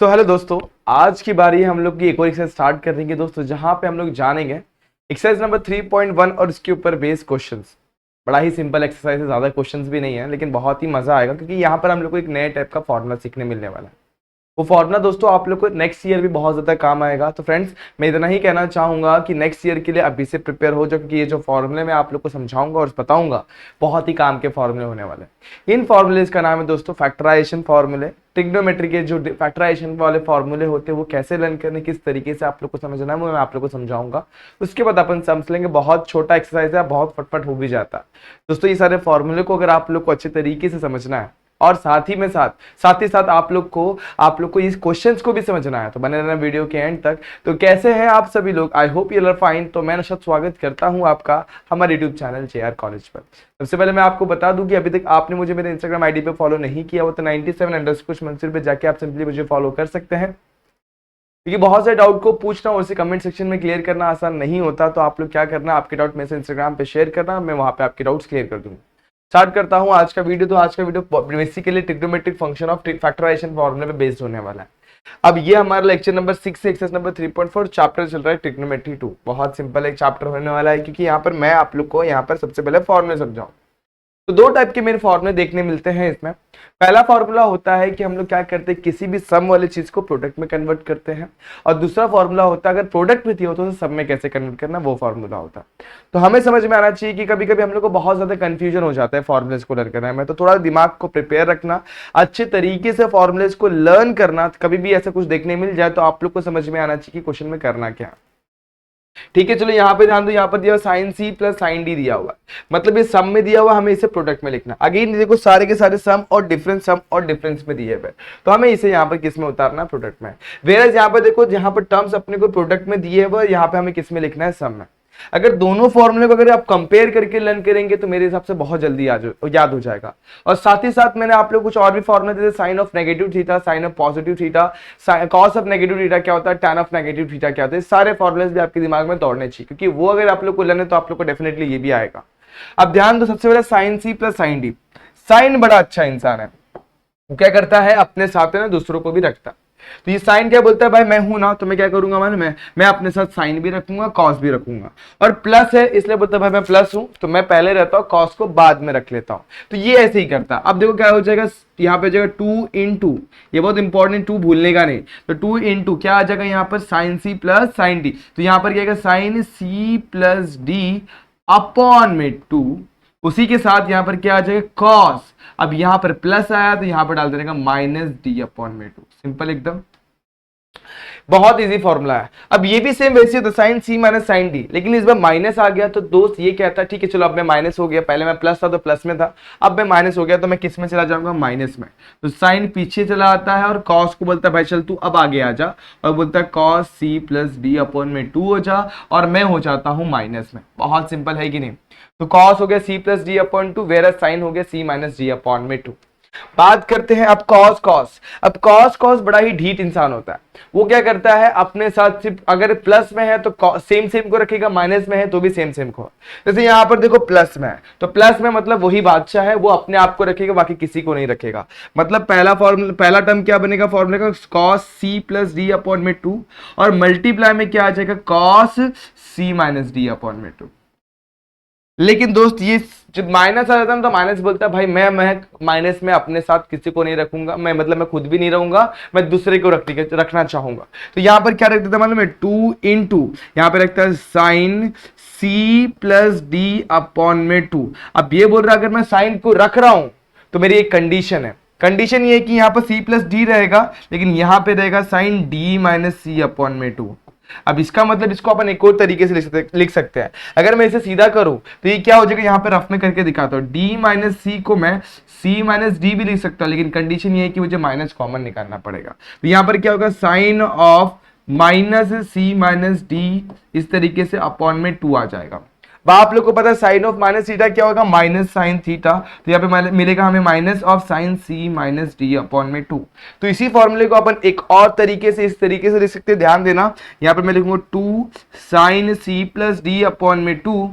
तो हेलो दोस्तों, आज की बारी हम लोग की एक और एक्सरसाइज स्टार्ट करेंगे दोस्तों, जहां पे हम लोग जानेंगे एक्सरसाइज नंबर 3.1 और इसके ऊपर बेस्ड क्वेश्चंस। बड़ा ही सिंपल एक्सरसाइज है, ज्यादा क्वेश्चंस भी नहीं है, लेकिन बहुत ही मजा आएगा क्योंकि यहाँ पर हम लोग को एक नए टाइप का फॉर्मूला सीखने मिलने वाला है। वो फॉर्मूला दोस्तों आप लोग को नेक्स्ट ईयर भी बहुत ज्यादा काम आएगा। तो फ्रेंड्स, मैं इतना ही कहना चाहूंगा कि नेक्स्ट ईयर के लिए अभी से प्रिपेयर हो जाओ, क्योंकि ये जो फॉर्मूले मैं आप लोग को समझाऊंगा और बताऊंगा बहुत ही काम के फॉर्मूले होने वाले हैं। इन फॉर्मूलेज का नाम है दोस्तों फैक्टराइजेशन फॉर्मूले। ट्रिग्नोमेट्री के जो फैक्टराइजेशन वाले फॉर्मूले होते हैं वो कैसे लर्न करने, किस तरीके से आप लोग को समझना है, वो मैं आप लोग को समझाऊंगा। उसके बाद अपन समझ लेंगे। बहुत छोटा एक्सरसाइज है, बहुत फटफट हो भी जाता है दोस्तों। ये सारे फॉर्मूले को अगर आप लोग को अच्छे तरीके से समझना है और साथ ही साथ आप लोग को इस क्वेश्चंस को भी समझना है, तो बने रहना वीडियो के एंड तक। तो कैसे हैं आप सभी लोग? I hope you are fine. तो मैं नशद स्वागत करता हूं आपका हमारे यूट्यूब चैनल JR कॉलेज पर। सबसे पहले मैं आपको बता दूं कि अभी तक आपने मुझे मेरे इंस्टाग्राम आईडी पे फॉलो नहीं किया हो तो 97_मंसूर पे जाके आप सिंपली मुझे फॉलो कर सकते हैं, क्योंकि बहुत सारे डाउट को पूछना और उसे कमेंट सेक्शन में क्लियर करना आसान नहीं होता। तो आप लोग क्या करना, आपके डाउट मेरे से इंस्टाग्राम पे शेयर करना, मैं वहां पे आपके डाउट्स क्लियर कर दूंगा। स्टार्ट करता हूं आज का वीडियो। तो आज का video basically trigonometric function of factorization फॉर्मूले पे बेस्ड होने वाला है। अब ये हमारा लेक्चर नंबर 6 से एक्सरसाइज नंबर 3.4 चैप्टर चल रहा है ट्रिग्नोमेट्री 2। बहुत सिंपल एक चैप्टर होने वाला है, क्योंकि यहाँ पर मैं आप लोग को यहाँ पर सबसे पहले फॉर्मूले समझाऊं। तो दो टाइप के मेरे फॉर्मूले देखने मिलते हैं इसमें। पहला फॉर्मूला होता है कि हम लोग क्या करते हैं, किसी भी सम वाली चीज को प्रोडक्ट में कन्वर्ट करते हैं, और दूसरा फॉर्मूला होता है अगर प्रोडक्ट में थी हो तो सम में कैसे कन्वर्ट करना, वो फॉर्मूला होता है। तो हमें समझ में आना चाहिए कि कभी कभी हम लोग को बहुत ज्यादा कंफ्यूजन हो जाता है फॉर्मूलेस को लर्न करने में। तो थोड़ा दिमाग को प्रिपेयर रखना, अच्छे तरीके से फॉर्मूलेस को लर्न करना। कभी भी ऐसा कुछ देखने मिल जाए तो आप लोग को समझ में आना चाहिए कि क्वेश्चन में करना क्या। ठीक है, चलो यहाँ पे ध्यान दो। यहाँ पर दिया sine C plus sine D दिया हुआ, मतलब ये सम में दिया हुआ, हमें इसे प्रोडक्ट में लिखना। अगेन देखो सारे के सारे सम और डिफरेंस में दिए हुए, तो हमें इसे यहाँ पर किस में उतारना, प्रोडक्ट में। वेयर यहाँ पर देखो, यहाँ पर टर्म्स अपने को प्रोडक्ट में दिए हुए, यहाँ पे हमें किस में लिखना है, सम में। अगर दोनों फॉर्मूले को अगर आप कंपेयर करके लर्न करेंगे तो मेरे हिसाब से बहुत जल्दी याद हो जाएगा। और साथ ही साथ मैंने आप लोग कुछ और भी फॉर्मूले दिए, sine of negative theta, sine of positive theta, cos of negative theta क्या होता है, टैन ऑफ नेगेटिव थीटा क्या होता है। सारे फॉर्मूले भी आपके दिमाग में दौड़ने चाहिए, क्योंकि वो अगर आप लोग को लर्न है तो आप लोग को डेफिनेटली ये भी आएगा। अब ध्यान दो, सबसे पहले sine C plus sine D. Sine बड़ा अच्छा इंसान है, वो क्या करता है, अपने साथ में दूसरों को भी रखता है। तो ये साइन क्या बोलता है, भाई मैं हूं ना, तो मैं क्या करूंगा, मैं अपने साथ साइन भी रखूंगा, कॉस भी रखूंगा। और प्लस है इसलिए बोलता है भाई मैं प्लस हूं, तो मैं पहले रहता हूं, कॉस को बाद में रख लेता हूं। तो ये ऐसे ही करता है। अब देखो क्या हो जाएगा, यहाँ पे जाएगा 2 × ये बहुत इंपॉर्टेंट, 2 भूलने का नहीं। तो 2 × क्या आ जाएगा यहाँ पर, sine C plus sine D. तो यहाँ पर क्या आएगा, sine C plus D upon में 2। उसी के साथ यहाँ पर क्या आ जाएगा, कॉस। अब यहाँ पर प्लस आया तो यहाँ पर डाल देने का माइनस डी अपॉन में 2। सिंपल एकदम, बहुत इजी फॉर्मूला है। अब ये भी सेम वैसे होता है, sine C minus sine D, लेकिन इस बार माइनस आ गया तो दोस्त ये कहता है ठीक है चलो अब मैं माइनस हो गया, पहले मैं प्लस था तो प्लस में था, अब मैं माइनस हो गया तो मैं किस में चला जाऊंगा, माइनस में। तो साइन पीछे चला आता है और कॉस को बोलता है भाई चल तू अब आगे आ जा, और बोलता है cos C plus D upon में 2 हो जा, और मैं हो जाता हूं माइनस में। बहुत सिंपल है कि नहीं। तो कॉस हो गया C plus D upon 2, where sine हो गया सी माइनस डी अपॉन में 2। बात करते हैं अब कॉस। अब कॉस बड़ा ही ढीठ इंसान होता है। वो क्या करता है, अपने साथ सिर्फ अगर प्लस में है तो सेम को रखेगा, माइनस में है तो भी सेम को। जैसे यहाँ पर देखो प्लस में है, तो प्लस में मतलब वही बादशाह है, वो अपने आप को रखेगा, बाकी किसी को नहीं रखेगा। मतलब पहला टर्म क्या बनेगा फॉर्मूले का, cos C plus D upon में 2, और मल्टीप्लाई में क्या आ जाएगा, cos C minus D upon में 2। लेकिन दोस्त ये जब माइनस आ जाता है तो माइनस बोलता है भाई मैं माइनस में अपने साथ किसी को नहीं रखूंगा, मैं खुद भी नहीं रहूंगा, मैं दूसरे को रखना चाहूंगा। तो यहां पर क्या रख देता है, मतलब 2 × यहां पर रखता है sine C plus D upon में 2। अब ये बोल रहा है अगर मैं साइन को रख रहा हूं तो मेरी एक कंडीशन है। कंडीशन ये है कि यहां पर सी प्लस डी रहेगा, लेकिन यहां पे रहेगा साइन डी माइनस सी अपॉन में 2। अब इसका मतलब इसको अपन एक और तरीके से लिख सकते हैं। अगर मैं इसे सीधा करूं तो ये क्या हो जाएगा, यहाँ पे रफ में करके दिखाता हूं, डी माइनस सी को मैं सी माइनस डी भी लिख सकता हूं, लेकिन कंडीशन ये है कि मुझे माइनस कॉमन निकालना पड़ेगा। तो यहाँ पर क्या होगा, sine of minus C minus D इस तरीके से अपॉन में 2 आ जाएगा। आप लोग को पता है साइन ऑफ माइनस थीटा क्या होगा, माइनस साइन थीटा। तो यहाँ पे मिलेगा हमें minus of sine C minus D upon में 2। तो इसी फॉर्मूले को अपन एक और तरीके से इस तरीके से लिख सकते हैं। ध्यान देना, यहाँ पे मैं लिखूंगा 2 sine C plus D upon में 2,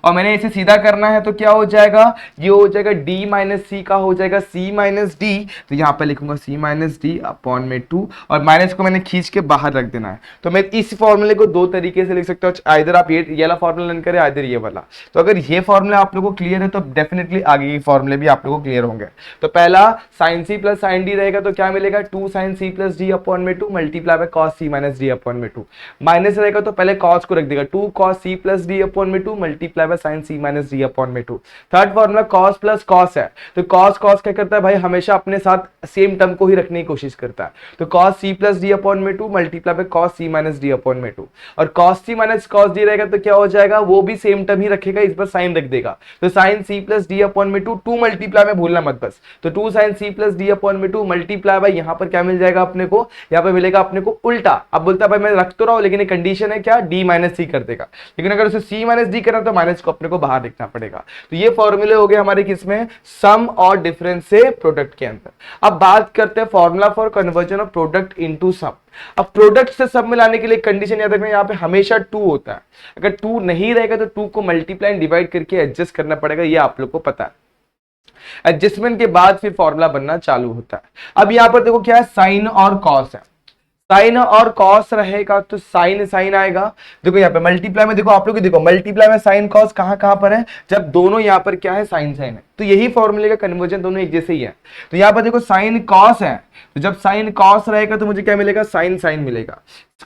और मैंने इसे सीधा करना है तो क्या हो जाएगा, ये हो जाएगा d माइनस सी का हो जाएगा c माइनस डी, तो यहाँ पर लिखूंगा c माइनस डी अपॉन में 2, और माइनस को मैंने खींच के बाहर रख देना है। तो मैं इस फॉर्मूले को दो तरीके से लिख सकता हूँ, इधर आप ये वाला फॉर्मूला लर्न करें, इधर ये वाला। तो अगर ये फॉर्मूला आप लोगों को क्लियर है तो डेफिनेटली आगे के फॉर्मूले भी आप लोगों को क्लियर होंगे। तो पहला sine C plus sine D रहेगा, तो क्या मिलेगा 2 sine C plus D upon में 2 multiply by cos C minus D upon में 2, माइनस रहेगा तो पहले कॉस को रख देगा 2 cos C plus D upon में 2 multiply by sine C minus D upon में 2। Third formula cos plus cos है, तो कॉस कॉस क्या करता है भाई, हमेशा अपने साथ सेम टर्म को ही रखने की कोशिश करता है। तो cos C plus D upon में 2 multiply by cos C minus D upon में 2, और cos C minus cos D रहेगा तो क्या हो जाएगा, वो भी सेम टर्म ही रखेगा, इस पर साइन रख देगा। तो sine C plus D upon में 2 मल्टीप्लाई में भूलना मत बस, तो 2 sine C plus D upon में 2 मल्टीप्लाई बाय यहाँ पर क्या मिल जाएगा अपने को, यहाँ पर मिलेगा अपने को उल्टा। अब बोलता है भाई मैं रख तो रहा हूं लेकिन एक कंडीशन है क्या, डी माइनस सी कर देगा, लेकिन अगर उसे सी माइनस डी करना तो माइनस को अपने को बाहर लिखना पड़ेगा। तो ये फॉर्मूले हो गए हमारे किसमें, सम और डिफरेंस से प्रोडक्ट के अंदर। अब बात करते हैं formula for conversion of product into sum. अब प्रोडक्ट से सब में लाने के लिए कंडीशन याद रखना, यहाँ पे हमेशा 2 होता है, अगर 2 नहीं रहेगा तो 2 को मल्टीप्लाई एंड डिवाइड करके एडजस्ट करना पड़ेगा, ये आप लोग को पता है। एडजस्टमेंट के बाद फिर फॉर्मूला बनना चालू होता है। अब यहाँ पर देखो क्या है, साइन और कॉस है, साइन और कॉस रहेगा तो साइन साइन आएगा। देखो यहाँ पे मल्टीप्लाई में देखो आप लोग देखो, मल्टीप्लाई में साइन कॉस कहां कहां पर है, जब दोनों यहाँ पर क्या है साइन साइन है, तो यही फॉर्मूले का कन्वर्जन दोनों एक जैसे ही है। तो यहाँ पर देखो साइन कॉस है, तो जब साइन कॉस रहेगा तो मुझे क्या मिलेगा, साइन साइन मिलेगा।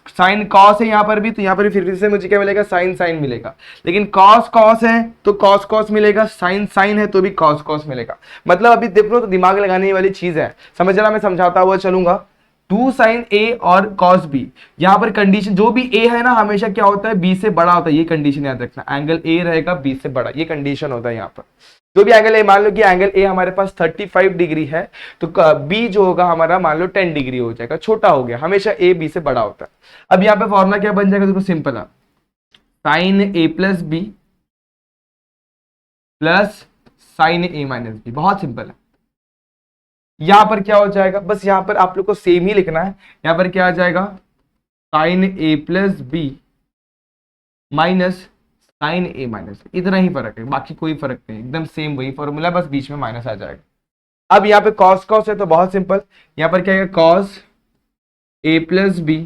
साइन कॉस है यहाँ पर भी, तो यहाँ पर भी फिर से मुझे क्या मिलेगा, साइन साइन मिलेगा। लेकिन कॉस कॉस है तो कॉस कॉस मिलेगा, साइन साइन है तो भी कॉस कॉस मिलेगा। मतलब अभी देख लो तो दिमाग लगाने वाली चीज है, समझना, मैं समझाता हुआ चलूंगा। 2 साइन ए और कॉस बी, यहाँ पर कंडीशन जो भी ए है ना हमेशा क्या होता है, बी से बड़ा होता है, ये कंडीशन याद रखना, एंगल ए रहेगा बी से बड़ा, ये कंडीशन होता है यहाँ पर। जो भी एंगल ए, मान लो कि एंगल ए हमारे पास 35 डिग्री है, तो बी जो होगा हमारा मान लो 10 डिग्री हो जाएगा, छोटा हो गया, हमेशा ए बी से बड़ा होता है। अब यहाँ पे फॉर्मूला क्या बन जाएगा, देखो सिंपल है, sign A plus B plus sign A minus B, बहुत सिंपल है। यहां पर क्या हो जाएगा, बस यहां पर आप लोग को सेम ही लिखना है, यहां पर क्या आ जाएगा, sign A plus B minus sign A minus, इतना ही फर्क है, बाकी कोई फर्क नहीं, एकदम सेम वही फॉर्मूला, बस बीच में माइनस आ जाएगा। अब यहाँ पे कॉस कॉस है तो बहुत सिंपल, यहाँ पर क्या है, cos A plus B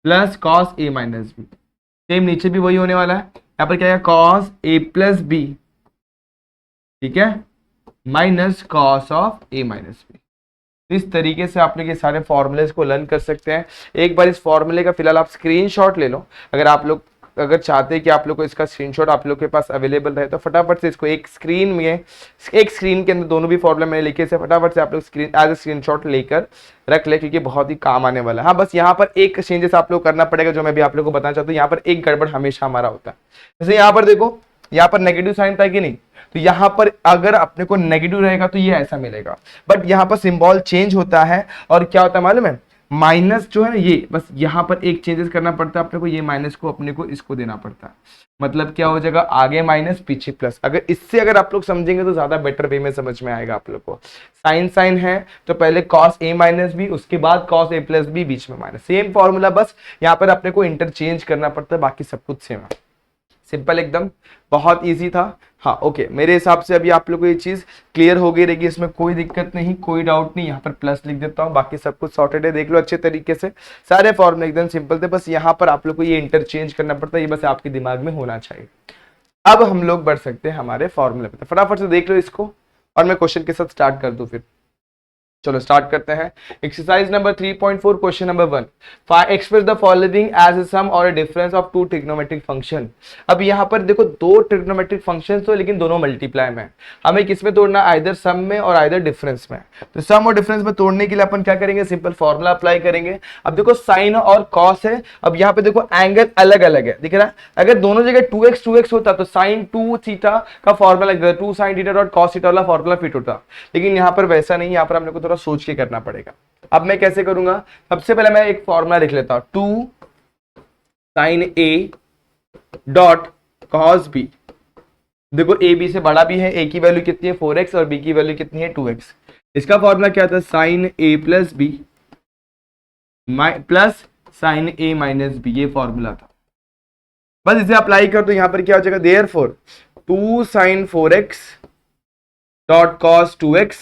plus cos A minus B, same नीचे भी वही होने वाला है। यहाँ पर क्या है, कॉस ए प्लस बी, ठीक है, minus cos of A minus B. इस तरीके से आप लोग ये सारे फॉर्मूलेस को लर्न कर सकते हैं। एक बार इस फॉर्मूले का फिलहाल आप स्क्रीनशॉट ले लो, अगर आप लोग अगर चाहते हैं कि आप लोग को इसका स्क्रीनशॉट आप लोग के पास अवेलेबल रहे तो फटाफट से इसको एक स्क्रीन के अंदर दोनों भी फॉर्मूला मैंने लिखे से फटाफट से आप लोग स्क्रीन एज ए स्क्रीनशॉट लेकर रख ले, क्योंकि बहुत ही काम आने वाला है। हाँ, बस यहाँ पर एक चेंजेस आप लोग करना पड़ेगा जो मैं भी आप लोग को बताना चाहता हूँ। यहाँ पर एक गड़बड़ हमेशा हमारा होता है, जैसे यहाँ पर देखो, यहाँ पर नेगेटिव साइन था कि नहीं, तो यहाँ पर अगर अपने को नेगेटिव रहेगा तो ये ऐसा मिलेगा, बट यहाँ पर सिंबल चेंज होता है और क्या होता है मालूम है, माइनस जो है ना, ये बस यहाँ पर एक चेंजेस करना पड़ता है अपने को, ये माइनस को अपने को इसको देना पड़ता है, मतलब क्या हो जाएगा, आगे माइनस पीछे प्लस। अगर इससे अगर आप लोग समझेंगे तो ज्यादा बेटर वे में समझ में आएगा आप लोग को। साइन साइन है तो पहले कॉस ए माइनस बी, उसके बाद कॉस ए प्लस बी, बीच में माइनस, सेम फॉर्मूला, बस यहाँ पर अपने को इंटरचेंज करना पड़ता है, बाकी सब कुछ सेम है, सिंपल एकदम, बहुत इजी था। हाँ ओके, मेरे हिसाब से अभी आप लोगों को ये चीज क्लियर हो गई रहेगी, इसमें कोई दिक्कत नहीं, कोई डाउट नहीं। यहाँ पर प्लस लिख देता हूँ, बाकी सब कुछ सॉर्टेड है, देख लो अच्छे तरीके से, सारे फॉर्मूले एकदम सिंपल थे, बस यहाँ पर आप लोग को ये इंटरचेंज करना पड़ता है, ये बस आपके दिमाग में होना चाहिए। अब हम लोग बढ़ सकते हैं हमारे फॉर्मूले पे, फटाफट से देख लो इसको और मैं क्वेश्चन के साथ स्टार्ट कर दूं फिर। चलो स्टार्ट करते हैं। Exercise number 3.4 question number 1, express the following as a sum और difference of two trigonometric function. अब यहाँ पर देखो दो ट्रिग्नोमेट्रिक फंक्शन तो, लेकिन दोनों मल्टीप्लाई में, हमें किसमें तोड़ना, आइदर सम में और आइदर डिफरेंस में। तो सम और डिफरेंस में तोड़ने के लिए अपन क्या करेंगे, सिंपल फॉर्मूला अप्लाई करेंगे। अब देखो साइन और कॉस है, अब यहाँ पे देखो एंगल अलग अलग है, दिख रहा है, अगर दोनों जगह 2x होता तो साइन 2 थीटा का फॉर्मूला लग जाता, 2 sin theta dot cos theta वाला फॉर्मूला फिट होता, लेकिन यहाँ पर वैसा नहीं, यहाँ पर हमने को थोड़ा सोच के करना पड़ेगा। अब मैं कैसे करूंगा, सबसे पहले मैं एक फॉर्मूला लिख लेता हूं, 2 sin a dot cos b। देखो a b से बड़ा भी है, a की वैल्यू कितनी है 4x और b की वैल्यू कितनी है 2x। इसका फॉर्मूला क्या था, sin a plus b plus sin a minus b, ये फॉर्मूला था। बस इसे अप्लाई कर, तो यहाँ पर क्या हो जाएगा, therefore 2 sin 4x dot cos 2x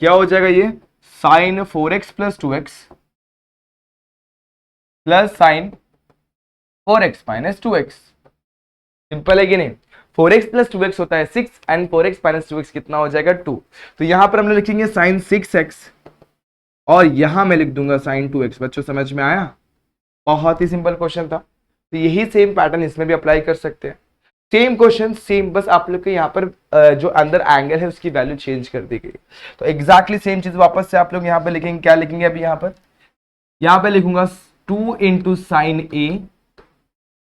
क्या हो जाएगा, ये sin 4x plus 2x plus sin 4x minus 2x। Simple है कि नहीं। 4x प्लस 2x होता है 6 एंड 4x माइनस 2x कितना हो जाएगा 2। तो यहां पर हम लोग लिखेंगे sin 6x और यहां मैं लिख दूंगा sin 2x। बच्चों समझ में आया, बहुत ही सिंपल क्वेश्चन था। तो यही सेम पैटर्न इसमें भी अप्लाई कर सकते हैं। सेम क्वेश्चन सेम, बस आप लोग के यहाँ पर जो अंदर एंगल है उसकी वैल्यू चेंज कर दी गई। तो एग्जैक्टली सेम चीज वापस से आप लोग यहाँ पे लिखेंगे। क्या लिखेंगे अभी यहाँ पे लिखूंगा 2 into sine A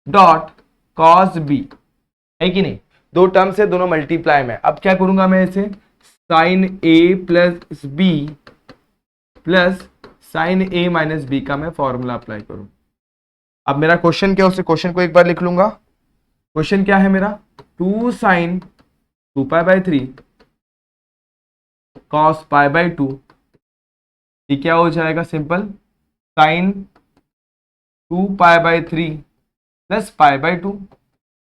dot cos B, है कि नहीं। दो टर्म से दोनों मल्टीप्लाई में। अब क्या करूंगा मैं इसे, sign A plus B plus sign A minus B का मैं फॉर्मूला अप्लाई करूं। अब मेरा क्वेश्चन क्या है, उसे क्वेश्चन को एक बार लिख लूंगा। क्वेश्चन क्या है मेरा, 2 sine 2 pi by 3 cos pi by 2, ये क्या हो जाएगा, simple sine 2 pi by 3 plus pi by 2।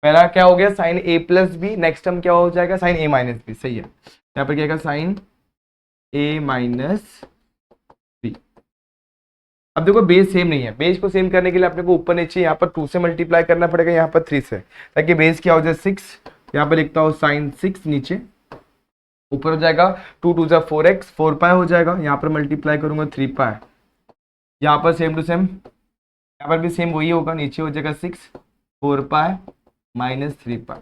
पहला क्या हो गया, sine A plus B, next term क्या हो जाएगा, साइन ए माइनस बी। सही है, यहाँ पर क्या होगा, साइन ए माइनस बी। अब देखो बेस सेम नहीं है, बेस को सेम करने के लिए अपने को ऊपर नीचे यहाँ पर 2 से मल्टीप्लाई करना पड़ेगा, यहाँ पर 3 से, ताकि बेस क्या हो जाए 6। यहाँ पर लिखता हूँ साइन 6, नीचे ऊपर हो जाएगा 2 2 4x 4 पाई हो जाएगा। यहाँ पर मल्टीप्लाई करूंगा 3 पाई, यहाँ पर सेम टू सेम, यहाँ पर भी सेम वही होगा, नीचे हो जाएगा 6 4 पाई माइनस 3 पाई।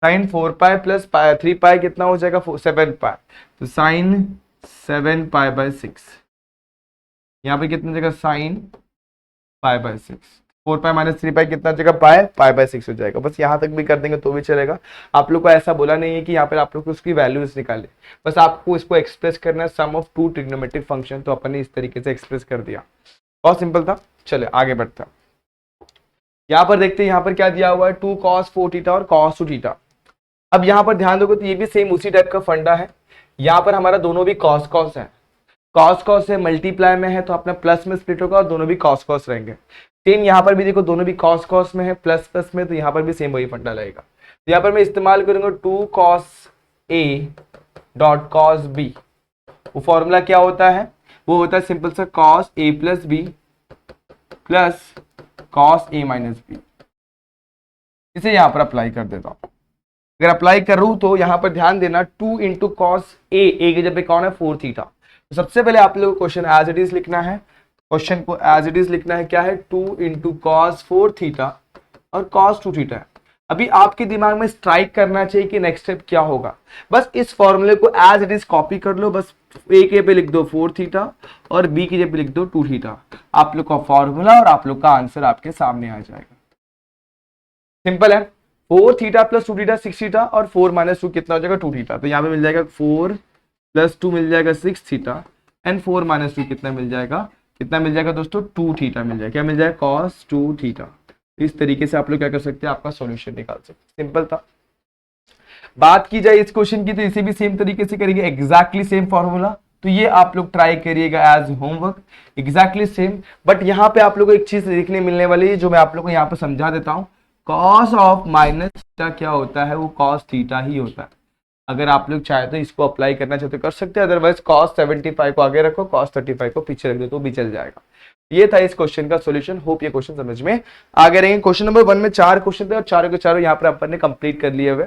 साइन 4 पाई प्लस 3 पाई कितना हो जाएगा, 7 पाई। तो साइन 7 पाई बाय 6, यहाँ पे कितना जगह sine pi by 6, 4 pi minus 3 पाई कितना जगह पाई बाय 6 हो जाएगा। बस यहाँ तक भी कर देंगे तो भी चलेगा। आप लोग को ऐसा बोला नहीं है कि यहाँ पर आप लोग को उसकी वैल्यूज निकाले, बस आपको इसको एक्सप्रेस करना है, सम ऑफ 2 ट्रिग्नोमेट्रिक फंक्शन। तो अपन ने इस तरीके से एक्सप्रेस कर दिया, बहुत सिंपल था। चले आगे बढ़ते हैं। यहाँ पर देखते हैं, यहाँ पर क्या दिया हुआ है, 2 cos 4 थीटा और cos 2 थीटा। अब यहाँ पर ध्यान दोगे तो ये भी सेम उसी टाइप का फंडा है। यहाँ पर हमारा दोनों भी cos cos है, cos cos से मल्टीप्लाई में है तो अपना प्लस में स्प्लिट होगा और दोनों भी cos cos रहेंगे। सेम यहाँ पर भी देखो, दोनों भी cos cos में है, प्लस प्लस में, तो यहाँ पर भी सेम वही फंडा रहेगा। तो यहाँ पर मैं इस्तेमाल करूंगा 2 cos a dot cos b। वो फॉर्मूला क्या होता है, वो होता है सिंपल सा cos a plus B plus cos a minus B. इसे यहां पर अप्लाई कर देता हूं। अगर अप्लाई करूं तो यहां पर ध्यान देना, 2 इंटू कॉस ए की जगह कौन है, 4 थीटा। तो सबसे पहले आप लोगों को क्वेश्चन एज इट इज लिखना है, क्वेश्चन को एज इट इज लिखना है। क्या है, 2 इंटू कॉस 4 थीटा और cos 2 थीटा है। अभी आपके दिमाग में स्ट्राइक करना चाहिए कि नेक्स्ट स्टेप क्या होगा। बस इस फॉर्मूले को एज इट इज कॉपी कर लो, बस ए के पे लिख दो 4 थीटा और बी की जगह पे लिख दो 2 थीटा। आप लोग का फॉर्मूला और आप लोग का आंसर आपके सामने आ जाएगा। सिंपल है, 4 थीटा प्लस 2 थीटा 6 थीटा और 4 माइनस 2 कितना हो जाएगा 2 थीटा। तो यहाँ पे मिल जाएगा 4 प्लस 2 मिल जाएगा 6 थीटा एंड 4 माइनस 2 कितना मिल जाएगा, कितना मिल जाएगा दोस्तों, 2 थीटा मिल जाएगा। क्या मिल जाएगा, cos 2 थीटा। इस तरीके से आप लोग क्या कर सकते हैं, आपका सॉल्यूशन निकाल सकते हैं। सिंपल था। बात की जाए इस क्वेश्चन की तो इसे भी सेम तरीके से करेंगे, एग्जैक्टली सेम फॉर्मूला। तो ये आप लोग ट्राई करिएगा as homework, exactly same. But यहाँ पे आप लोग को एक चीज देखने मिलने वाली है जो मैं आप लोग को यहाँ पे समझा देता हूँ। cos ऑफ माइनस थीटा क्या होता है, वो cos थीटा ही होता है। अगर आप लोग चाहे तो इसको अप्लाई करना चाहते तो कर सकते हैं, अदरवाइज cos 75 को आगे रखो, cos 35 को पीछे रख दो तो भी चल जाएगा। ये था इस क्वेश्चन का सॉल्यूशन। होप ये क्वेश्चन समझ में आगे रहेंगे। क्वेश्चन नंबर 1 में 4 क्वेश्चन थे और चारों के चारों यहाँ पर अपन ने कंप्लीट कर लिए हुए।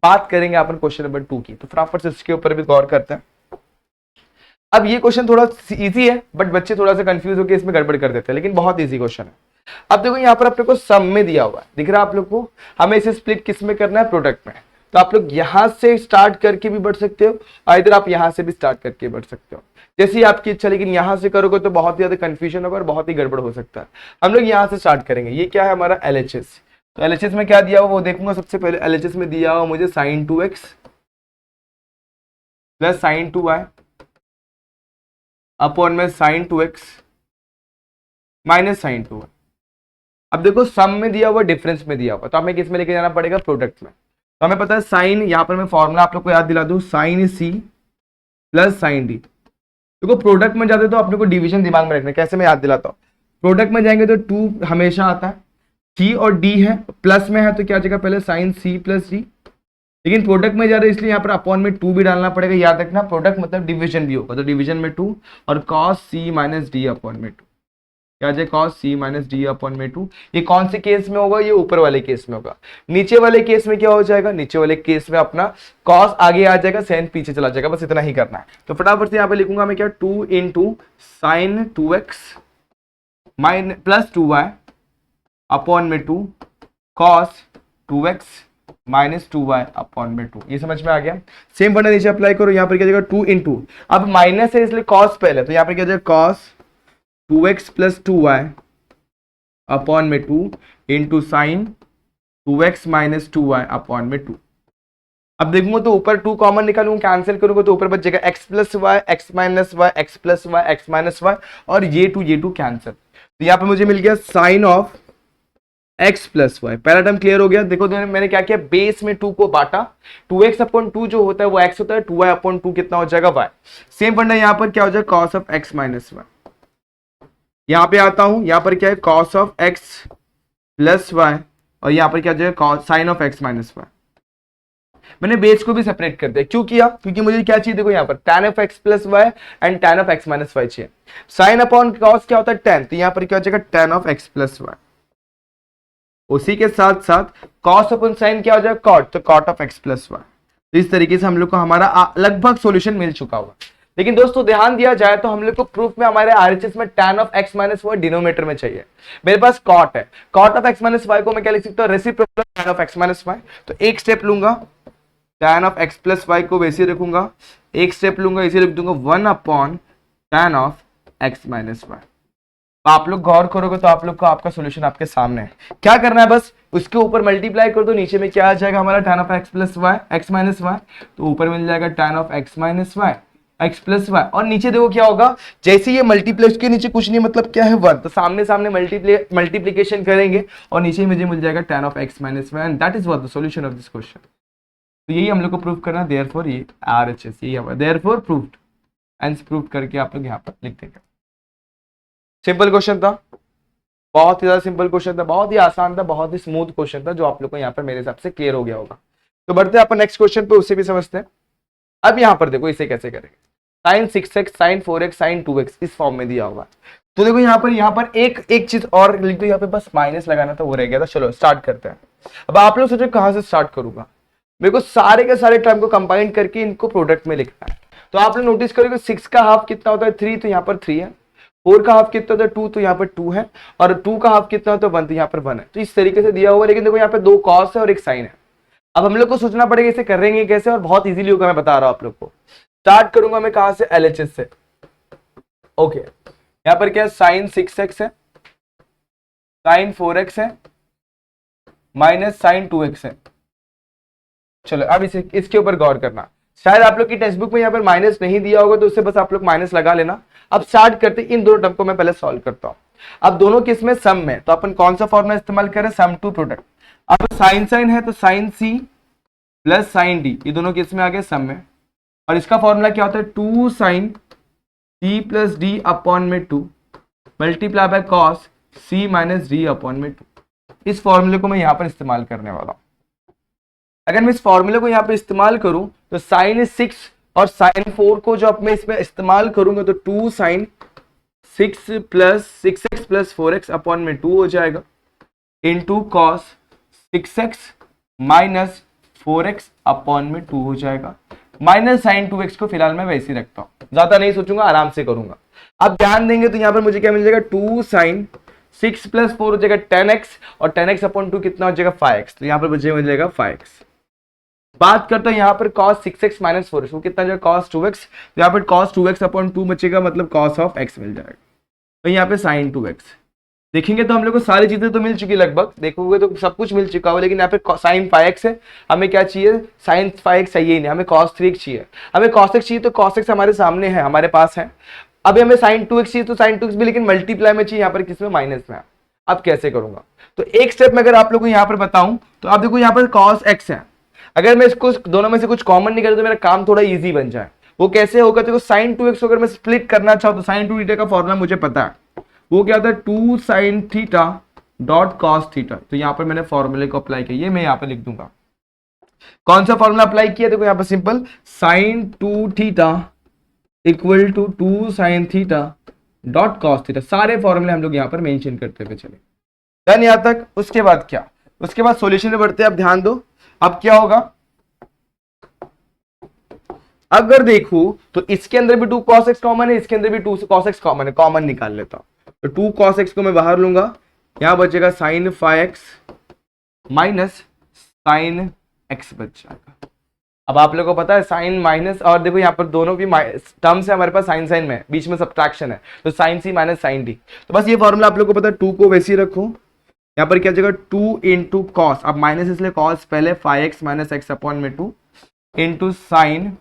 बात करेंगे अपन क्वेश्चन नंबर 2 की, तो फटाफट से इसके ऊपर भी गौर करते हैं। अब ये क्वेश्चन थोड़ा इजी है बट बच्चे थोड़ा सा कंफ्यूज होकर इसमें गड़बड़ कर देते हैं, लेकिन बहुत इजी क्वेश्चन है। अब देखो यहाँ पर अपने को सम में दिया हुआ है, दिख रहा है आप लोग को। हमें इसे स्प्लिट किस में करना है, प्रोडक्ट में। तो आप लोग यहां से स्टार्ट करके भी बढ़ सकते हो और इधर आप यहां से भी स्टार्ट करके बढ़ सकते हो, जैसी आपकी इच्छा। लेकिन यहां से करोगे तो बहुत ही ज्यादा कंफ्यूजन होगा और बहुत ही गड़बड़ हो सकता है। हम लोग यहां से स्टार्ट करेंगे। ये क्या है हमारा LHS। तो LHS में क्या दिया हुआ वो देखूंगा। सबसे पहले LHS में दिया हुआ मुझे sin 2x plus sin 2y upon में sin 2x minus sin 2y। अब देखो सम में दिया हुआ, डिफरेंस में दिया हुआ, तो हमें किस में लेके जाना पड़ेगा, प्रोडक्ट में। तो हमें पता है साइन, यहाँ पर मैं फॉर्मूला आप लोग को याद दिला दूं, sine C plus sine D। देखो प्रोडक्ट में जाते तो अपने को डिवीजन दिमाग में रखना है। कैसे मैं याद दिलाता हूँ, प्रोडक्ट में जाएंगे तो 2 हमेशा आता है, सी और डी है, प्लस में है तो क्या आ जाएगा पहले साइन सी प्लस डी, लेकिन प्रोडक्ट में जा रहे हैं इसलिए यहाँ पर अपॉन में 2 भी डालना पड़ेगा। याद रखना प्रोडक्ट मतलब डिवीजन भी होगा, तो डिवीजन में 2 और cos C minus D upon में 2, क्या आ जाए cos C minus D upon में 2। ये कौन से केस में होगा, ये ऊपर वाले केस में होगा। नीचे वाले केस में क्या हो जाएगा, नीचे वाले केस में अपना कॉस आगे आ जाएगा, साइन पीछे चला जाएगा, बस इतना ही करना है। तो फटाफट से यहाँ पे लिखूंगा मैं क्या 2 into sign 2x minus plus 2y upon में 2 cos 2x minus 2y upon में 2। ये समझ में आ गया। सेम फंडा नीचे अप्लाई करो, यहाँ पर क्या जाएगा 2 इंटू, अब माइनस है इसलिए कॉस पहले, तो यहाँ पर क्या जाएगा cos 2x plus 2y upon में 2 into sign 2x minus 2y upon में 2। अब देखूंगा तो ऊपर 2 कॉमन निकालूंगा, कैंसिल करूंगा तो ऊपर बच जाएगा x plus Y, X minus Y, X plus Y, X minus Y, और ये 2 कैंसिल। तो यहाँ पे मुझे मिल गया sine of x plus Y. पहला टर्म क्लियर हो गया। देखो मैंने क्या किया, बेस में 2 को बांटा, 2x अपॉन 2 जो होता है वो x होता है, 2y अपॉन 2 कितना हो जाएगा y। सेम फंडा यहाँ पर क्या हो जाएगा cos of x minus Y. यहाँ पे आता हूं, यहाँ पर क्या है cos of x plus Y, और यहाँ पर क्या हो जाएगा sine of x minus Y. मैंने बेस को भी सेपरेट कर दिया, क्यों किया, क्योंकि मुझे क्या चाहिए, देखो यहाँ पर tan of x plus Y and tan of x minus Y चाहिए। साइन अपॉन कॉस क्या होता है tan, तो यहाँ पर क्या हो जाएगा tan of x plus Y. उसी के साथ साथ कॉस अपॉन साइन क्या हो जाएगा कॉट, तो cot of x plus Y. तो इस तरीके से हम लोग को हमारा लगभग सॉल्यूशन मिल चुका होगा। लेकिन दोस्तों ध्यान दिया जाए तो हम लोग को प्रूफ में हमारे आरएचएस में tan of x minus Y denominator में चाहिए। मेरे पास कॉट है, cot of x minus Y को मैं क्या लिख सकता हूँ, reciprocal tan of x minus Y. तो एक स्टेप लूंगा, tan ऑफ x प्लस वाई को वैसे रखूंगा, एक स्टेप लूंगा इसे लिख दूंगा 1 upon tan of x minus Y. आप लोग गौर करोगे तो आप लोग को आपका सॉल्यूशन आपके सामने है। क्या करना है, बस उसके ऊपर मल्टीप्लाई कर दो, नीचे में क्या आ जाएगा हमारा tan of x plus Y, x minus Y, तो ऊपर मिल जाएगा tan of x minus Y, x plus Y. और नीचे देखो क्या होगा, जैसे ये मल्टीप्लाई, उसके नीचे कुछ नहीं मतलब क्या है 1, तो सामने सामने मल्टीप्लीकेशन करेंगे और नीचे मुझे मिल जाएगा tan of x minus Y, and that is what the solution of this question. तो यही हम लोग को प्रूव करना है, देयरफॉर ये आरएचएस यही हमारा देयरफॉर प्रूव्ड, एंड प्रूव करके आप लोग यहाँ पर लिख देंगे। सिंपल क्वेश्चन था, बहुत ही ज्यादा सिंपल क्वेश्चन था, बहुत ही आसान था, बहुत ही स्मूथ क्वेश्चन था, जो आप लोग को यहाँ पर मेरे हिसाब से क्लियर हो गया होगा। तो बढ़ते हैं अपन नेक्स्ट क्वेश्चन पे, उससे भी समझते हैं। अब यहाँ पर देखो इसे कैसे करेंगे, sign 6x sign 4x sign 2x इस फॉर्म में दिया होगा। तो देखो यहाँ पर एक चीज और लिख दो, यहाँ पे बस माइनस लगाना था वो रह गया था। चलो स्टार्ट करते हैं। अब आप लोग सोचो कहाँ से स्टार्ट करूंगा, मेरे को सारे के सारे टर्म को कंबाइन करके इनको प्रोडक्ट में लिखना है। तो आप लोग नोटिस करोगे 6 का हाफ कितना होता है 3, तो यहाँ पर 3 है, 4 का हाफ कितना होता है 2, तो यहाँ पर 2 है, और 2 का हाफ कितना होता है 1, तो यहाँ पर 1 है। तो इस तरीके से दिया होगा, लेकिन देखो यहाँ पे 2 कॉस है और एक साइन है। अब हम लोग को सोचना पड़ेगा इसे करेंगे कैसे, और बहुत इजीली होगा, मैं बता रहा हूँ आप लोग को। स्टार्ट करूंगा मैं कहां से, एलएचएस से। ओके यहाँ पर क्या साइन 6x है, साइन 4x है, माइनस साइन 2x है। चलो अब इसे इसके ऊपर गौर करना, शायद आप लोग की टेक्स्ट बुक में यहाँ पर माइनस नहीं दिया होगा, तो उससे बस आप लोग माइनस लगा लेना। अब स्टार्ट करते, इन दोनों टर्म को मैं पहले सॉल्व करता हूँ। अब दोनों किस में, सम में, तो अपन कौन सा फॉर्मूला इस्तेमाल करें, सम टू प्रोडक्ट। अब साइन साइन है तो sine C plus sine D, ये दोनों किस में आ गए, सम में। और इसका फॉर्मूला क्या होता है, 2 sine C plus D upon में 2 multiply by cos C minus D upon में 2। इस फॉर्मूले को मैं यहाँ पर इस्तेमाल करने वाला हूँ। अगर मैं इस फॉर्मूले को यहाँ पर इस्तेमाल करूं तो साइन 6 और साइन 4 को जो अब मैं इसमें इस्तेमाल करूंगा तो 2 sign 6 plus 6x plus 4x upon में 2 हो जाएगा, into cos 6x minus 4x upon में 2 हो जाएगा, माइनस साइन 2x को फिलहाल मैं वैसे ही रखता हूं, ज्यादा नहीं सोचूंगा, आराम से करूंगा। अब ध्यान देंगे तो यहाँ पर मुझे क्या मिल जाएगा, 2 साइन 6 प्लस 4 हो जाएगा 10x, और 10x अपॉन 2 कितना हो जाएगा 5x, तो यहाँ पर मुझे मिल जाएगा 5x। बात करता हूं यहाँ पर cos 6x माइनस 4x, वो कितना जाएगा cos 2x, तो यहाँ पर cos 2x अपॉन 2 बचेगा, मतलब cos ऑफ x मिल जाएगा। तो यहाँ पे sin 2x देखेंगे तो हम लोग को सारी चीजें तो मिल चुकी, लगभग देखोगे तो सब कुछ मिल चुका हो, लेकिन यहाँ पे sin 5x है, हमें क्या चाहिए, sin 5x चाहिए नहीं, हमें cos 3x चाहिए। हमें cos x चाहिए तो cos x हमारे सामने है, हमारे पास है। अभी हमें sin 2x चाहिए तो sin 2x भी, लेकिन मल्टीप्लाई में चाहिए, यहाँ पर किसमें, माइनस में। अब कैसे करूंगा, तो एक स्टेप में अगर आप लोग को यहाँ पर बताऊं तो आप देखो यहाँ पर cos x है, अगर मैं इसको दोनों में से कुछ कॉमन निकालूं तो मेरा काम थोड़ा इजी बन जाए। वो कैसे होगा, देखो sin 2x को अगर मैं स्प्लिट करना चाहूँ तो sin 2 थीटा का फॉर्मूला मुझे पता है, वो क्या होता है 2 sin theta dot cos theta. तो यहाँ पर मैंने फॉर्मूले को अप्लाई किया, ये मैं यहाँ पर लिख दूंगा। कौन सा फॉर्मूला अप्लाई किया, देखो यहाँ पर simple, sine 2 theta equal to 2 sine theta dot cos theta. सारे फॉर्मूले हम लोग यहाँ पर मेंशन करते हुए चले। डन यहाँ तक। उसके बाद क्या, उसके बाद सॉल्यूशन में बढ़ते हैं। अब ध्यान दो, अब क्या होगा, अगर देखूं तो इसके अंदर भी 2 cos x कॉमन है, इसके अंदर भी 2 cos x कॉमन है, कॉमन निकाल लेता हूं। तो 2 cos x को मैं बाहर लूंगा, यहां बचेगा sign 5x minus sign x बच जाएगा। अब आप लोगों को पता है साइन माइनस, और देखो यहाँ पर दोनों भी टर्म्स है हमारे पास, साइन साइन में, बीच में सब्ट्रैक्शन है, तो sine C minus sine D. तो बस ये फॉर्मूला आप लोगों को पता है, 2 को वैसे ही रखो, यहाँ पर क्या जगह 2 इंटू कॉस, अब माइनस इसलिए कॉस पहले 5x माइनस एक्स अपॉन में 2 into sign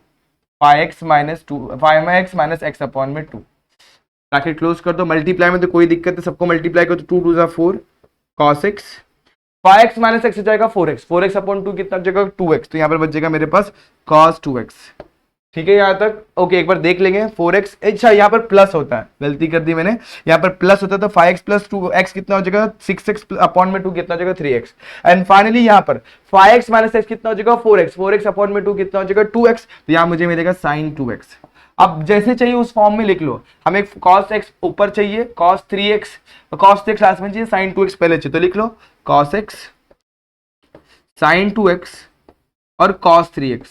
5x minus 2 5x minus X upon में 2। ब्रैकेट क्लोज कर दो। मल्टीप्लाई में तो कोई दिक्कत है, सबको मल्टीप्लाई करो तो 2 2 4 cos x, 5x minus x हो जाएगा 4x, 4x अपॉन 2 कितना जगह 2x, तो यहाँ पर बचेगा मेरे पास cos 2x। ठीक है यहाँ तक, ओके। एक बार देख लेंगे 4x, अच्छा यहाँ पर प्लस होता है, गलती कर दी मैंने, यहाँ पर प्लस होता है तो 5x प्लस 2x कितना हो जाएगा 6x अपॉन में 2 कितना हो जाएगा 3x, एंड फाइनली यहाँ पर 5x माइनस एक्स कितना हो जाएगा 4x, 4x अपॉन में 2 कितना हो जाएगा 2x, तो यहाँ मुझे मिलेगा sin 2x। अब जैसे चाहिए उस फॉर्म में लिख लो, हमें cos x ऊपर चाहिए, cos 3x, cos 3x last में चाहिए, sin 2x पहले चाहिए, तो लिख लो cos x sin 2x और cos 3x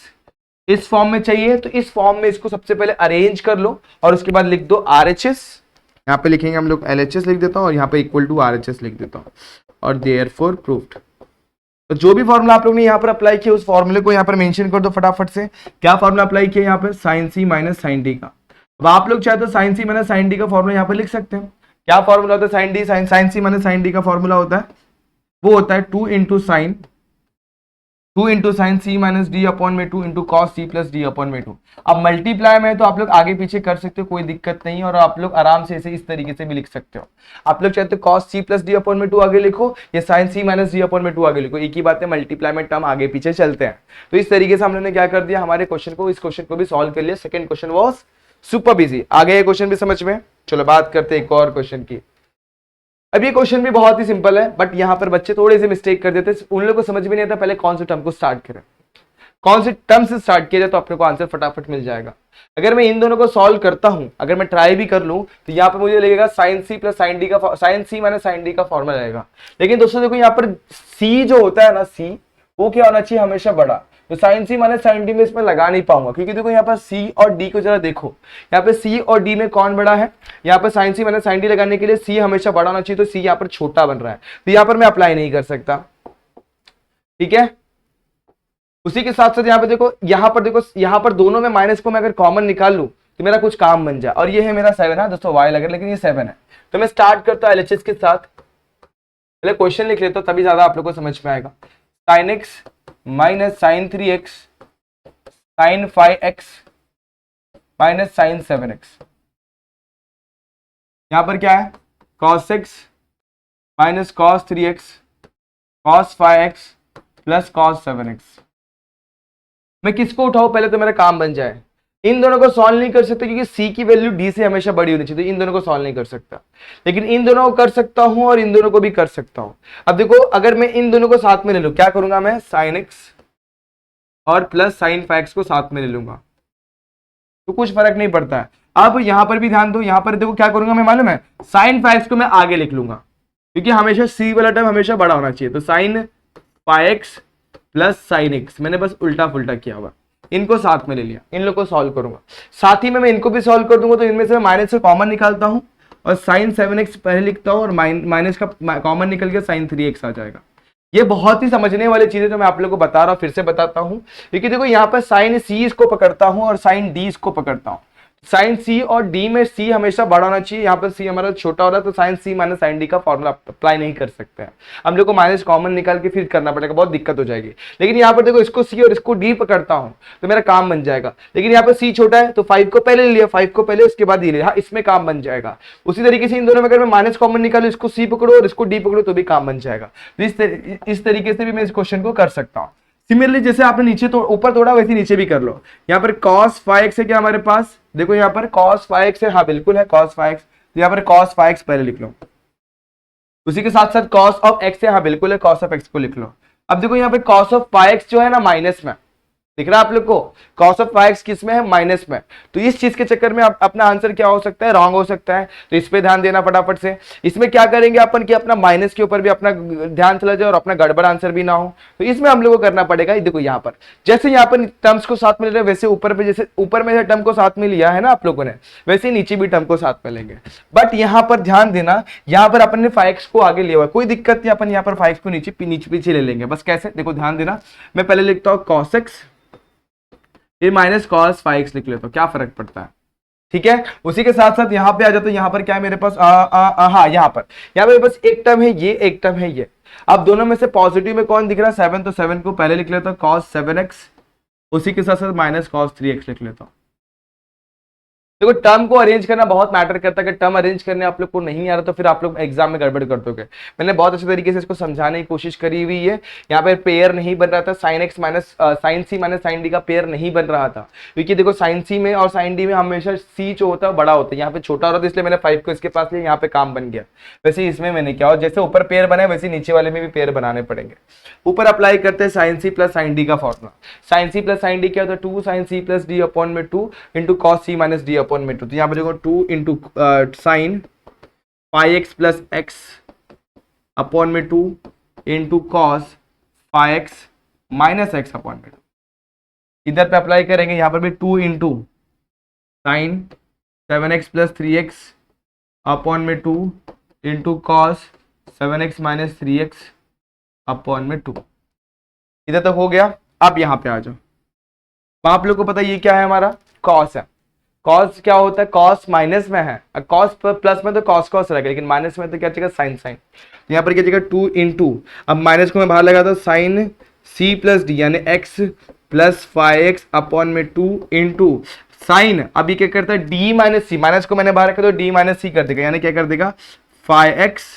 इस फॉर्म में चाहिए। तो इस फॉर्म में इसको सबसे पहले अरेंज कर लो और उसके बाद लिख दो RHS, यहाँ पे लिखेंगे हम लोग LHS लिख देता हूँ, और यहाँ पे इक्वल टू RHS लिख देता हूँ, और देयरफॉर प्रूव्ड। तो जो भी फॉर्मूला आप लोग ने यहाँ पर अप्लाई किया उस फॉर्मूले को यहाँ पर मेंशन कर दो फटाफट से। क्या फॉर्मूला अप्लाई किया यहाँ पर, sine C minus sine D का। अब आप लोग चाहे तो sine C minus sine D का फॉर्मूला यहाँ पर लिख सकते हैं। क्या फॉर्मूला होता है sine D sine C minus sine D का फॉर्मूला होता है, वो होता है 2 into sine C minus D upon में 2 into cos C plus D upon में 2। अब मल्टीप्लाई में तो आप लोग आगे पीछे कर सकते हो, कोई दिक्कत नहीं, और आप लोग आराम से इसे इस तरीके से भी लिख सकते हो। आप लोग चाहते हो cos C plus D upon में 2 आगे लिखो, या sine C minus D upon में 2 आगे लिखो, एक ही बात है, मल्टीप्लाई में टर्म आगे पीछे चलते हैं। तो इस तरीके से हम लोगों ने क्या कर दिया, हमारे क्वेश्चन को, इस क्वेश्चन को भी सॉल्व कर लिया। Second question was super easy. आगे ये क्वेश्चन भी समझ में, चलो बात करते हैं एक और क्वेश्चन की। अब ये क्वेश्चन भी बहुत ही सिंपल है, बट यहाँ पर बच्चे थोड़े से मिस्टेक कर देते हैं, उन लोगों को समझ भी नहीं आता पहले कौन से टर्म को स्टार्ट करें, कौन से टर्म से स्टार्ट किया जाए, तो अपने को आंसर फटाफट मिल जाएगा। अगर मैं इन दोनों को सॉल्व करता हूं, अगर मैं ट्राई भी कर लूं, तो यहाँ पे मुझे लगेगा sine C plus sine D का, sine C minus sine D का फॉर्मूला रहेगा। लेकिन दोस्तों देखो यहाँ पर सी जो होता है ना, सी वो क्या होना चाहिए, हमेशा बड़ा। तो sine C minus sine D में इसमें लगा नहीं पाऊंगा, क्योंकि देखो यहाँ पर सी और डी को जरा देखो, यहाँ पे सी और डी में कौन बड़ा है, यहाँ पर sine C minus sine D लगाने के लिए सी हमेशा बड़ा होना चाहिए, तो सी यहाँ पर छोटा बन रहा है, तो यहाँ पर मैं अप्लाई नहीं कर सकता। ठीक है, उसी के साथ साथ यहाँ पे देखो, यहाँ पर दोनों में माइनस को मैं अगर कॉमन निकाल लूं तो मेरा कुछ काम बन जाए, और ये है मेरा 7 है दोस्तों, वाई लगे, लेकिन ये 7 है। तो मैं स्टार्ट करता हूँ LHS के साथ, पहले क्वेश्चन लिख लेता हूँ तभी ज्यादा आप लोग को समझ में आएगा। Sine X minus sine 3x sine 5x minus sine 7x, यहाँ पर क्या है cos x minus cos 3x cos 5x plus cos 7x। मैं किसको उठाऊं, पहले तो मेरा काम बन जाए। इन दोनों को सॉल्व नहीं कर सकते क्योंकि सी की वैल्यू डी से हमेशा बड़ी होनी चाहिए, तो इन दोनों को सॉल्व नहीं कर सकता, लेकिन इन दोनों को कर सकता हूं और इन दोनों को भी कर सकता हूं। अब देखो, अगर मैं इन दोनों को साथ में ले लूं, क्या करूंगा मैं, साइन एक्स और प्लस साइन 5x को साथ में ले लूंगा, तो कुछ फर्क नहीं पड़ता है। अब यहां पर भी ध्यान दो, यहां पर देखो क्या करूंगा मैं, मालूम है, साइन 5x को मैं आगे लिख लूंगा, क्योंकि हमेशा सी वाला टर्म हमेशा बड़ा होना चाहिए। तो sign 5x plus sine x, मैंने बस उल्टा पुल्टा किया हुआ, इनको साथ में ले लिया, इन लोग को सॉल्व करूंगा, साथ ही में मैं इनको भी सॉल्व कर दूंगा। तो इनमें से मैं माइनस से कॉमन निकालता हूं और साइन 7x पहले लिखता हूं, और माइनस का कॉमन निकल के साइन 3x आ जाएगा। ये बहुत ही समझने वाली चीजें जो मैं आप लोगों को बता रहा हूं, फिर से बताता हूं, क्योंकि देखो यहाँ पर साइन सी इसको पकड़ता हूं और साइन डी इसको पकड़ता हूं। साइन सी और डी में सी हमेशा बड़ा होना चाहिए, यहाँ पर सी हमारा छोटा हो रहा है, तो sine C minus sine D का फॉर्मूला अप्लाई नहीं कर सकते हैं हम लोग को, माइनस कॉमन निकाल के फिर करना पड़ेगा, बहुत दिक्कत हो जाएगी। लेकिन यहाँ पर देखो, इसको सी और इसको डी पकड़ता हूँ तो मेरा काम बन जाएगा, लेकिन यहाँ पर सी छोटा है तो 5 को पहले ले लिया, 5 को पहले उसके बाद ये लिया, हाँ इसमें काम बन जाएगा। उसी तरीके से इन दोनों में अगर मैं माइनस कॉमन निकालू, इसको सी पकड़ो और इसको डी पकड़ो तो भी काम बन जाएगा। इस तरीके से भी मैं इस क्वेश्चन को कर सकता हूँ। सिमिलरली जैसे आपने नीचे तो ऊपर तोड़ा, वैसे नीचे भी कर लो। यहाँ पर cos 5x है क्या हमारे पास, देखो यहाँ पर cos 5x है, हाँ बिल्कुल है cos 5x, तो यहाँ पर cos 5x पहले लिख लो, उसी के साथ साथ कॉस ऑफ एक्स है, हाँ बिल्कुल है, कॉस ऑफ एक्स को लिख लो। अब देखो यहाँ पे कॉस ऑफ पाई एक्स जो है ना माइनस में, दिख रहा है आप लोग को, कॉस ऑफ पाई एक्स किस में है, माइनस में। तो इस चीज के चक्कर में अपना आंसर क्या हो सकता है, रॉन्ग हो सकता है। तो इस पे ध्यान देना फटाफट से। इसमें क्या करेंगे अपन कि अपना माइनस के ऊपर भी अपना ध्यान चला जाए और अपना गड़बड़ आंसर भी ना हो। तो इसमें हम लोग को करना पड़ेगा, देखो यहाँ पर जैसे यहाँ पर टर्म्स को साथ में ले रहे हैं, वैसे ऊपर पे जैसे ऊपर में टर्म को साथ में लिया है ना आप लोगों ने, वैसे ही नीचे भी टर्म को साथ में लेंगे। बट यहाँ पर ध्यान देना, यहाँ पर अपन ने 5x को आगे लिया हुआ है, कोई दिक्कत नहीं, अपन यहाँ पर 5x को नीचे पीछे ले लेंगे। बस कैसे, देखो ध्यान देना, मैं पहले लिखता हूँ cos x, ये माइनस कॉस 5x लिख लेता हूं, क्या फर्क पड़ता है, ठीक है। उसी के साथ साथ यहाँ पे आ जाता हूं, यहाँ पर क्या है मेरे पास, हाँ यहाँ पर मेरे पास एक टर्म है ये, एक टर्म है ये। अब दोनों में से पॉजिटिव में कौन दिख रहा है, 7, तो 7 को पहले लिख लेता हूं cos 7x, उसी के साथ साथ माइनस cos 3x लिख लेता हूं। देखो टर्म को अरेंज करना बहुत मैटर करता है, कि टर्म अरेंज करने आप लोग को नहीं आ रहा तो फिर आप लोग एग्जाम में गड़बड़ कर दोगे। मैंने बहुत अच्छे तरीके से इसको समझाने की कोशिश करी हुई है। यहाँ पे पेयर नहीं बन रहा था, sign X minus sign C minus sine D का पेयर नहीं बन रहा था, क्योंकि देखो साइन सी में और साइन डी में हमेशा सी जो होता है बड़ा होता है, यहाँ पे छोटा हो रहा था, इसलिए मैंने 5 को इसके पास लिया, यहाँ पे काम बन गया। वैसे इसमें मैंने क्या, और जैसे ऊपर पेयर बना है वैसे नीचे वाले में भी पेयर बनाने पड़ेंगे। ऊपर अप्लाई करते हैं sine C plus sine D का formula. Sine C plus sine D क्या होता है, 2 sine C plus D upon में 2 into cos C minus D upon में 2। तो यहाँ पर देखो 2 into sine pi X plus X upon में 2 into cos pi X minus X upon में 2। इधर पे अप्लाई करेंगे, यहाँ पर भी 2 into sign 7x plus 3x upon में 2 into cos 7x minus 3x upon में 2। इधर तक हो गया। अब यहाँ पे आ जाओ, आप लोग को पता है ये क्या है, हमारा कॉस है। कॉस क्या होता है, कॉस माइनस में है, कॉस प्लस में तो कॉस कॉस रहेगा, लेकिन माइनस में तो क्या चाहिए, साइन साइन। तो यहाँ पर क्या चाहिए 2 इंटू, अब माइनस को मैं बाहर लगाता हूँ, साइन सी प्लस डी यानी एक्स प्लस 5x अपॉन में 2 इंटू साइन, अभी क्या करता है डी माइनस सी, माइनस को मैंने बाहर रखा तो डी माइनस सी कर देगा, यानी क्या कर देगा 5x,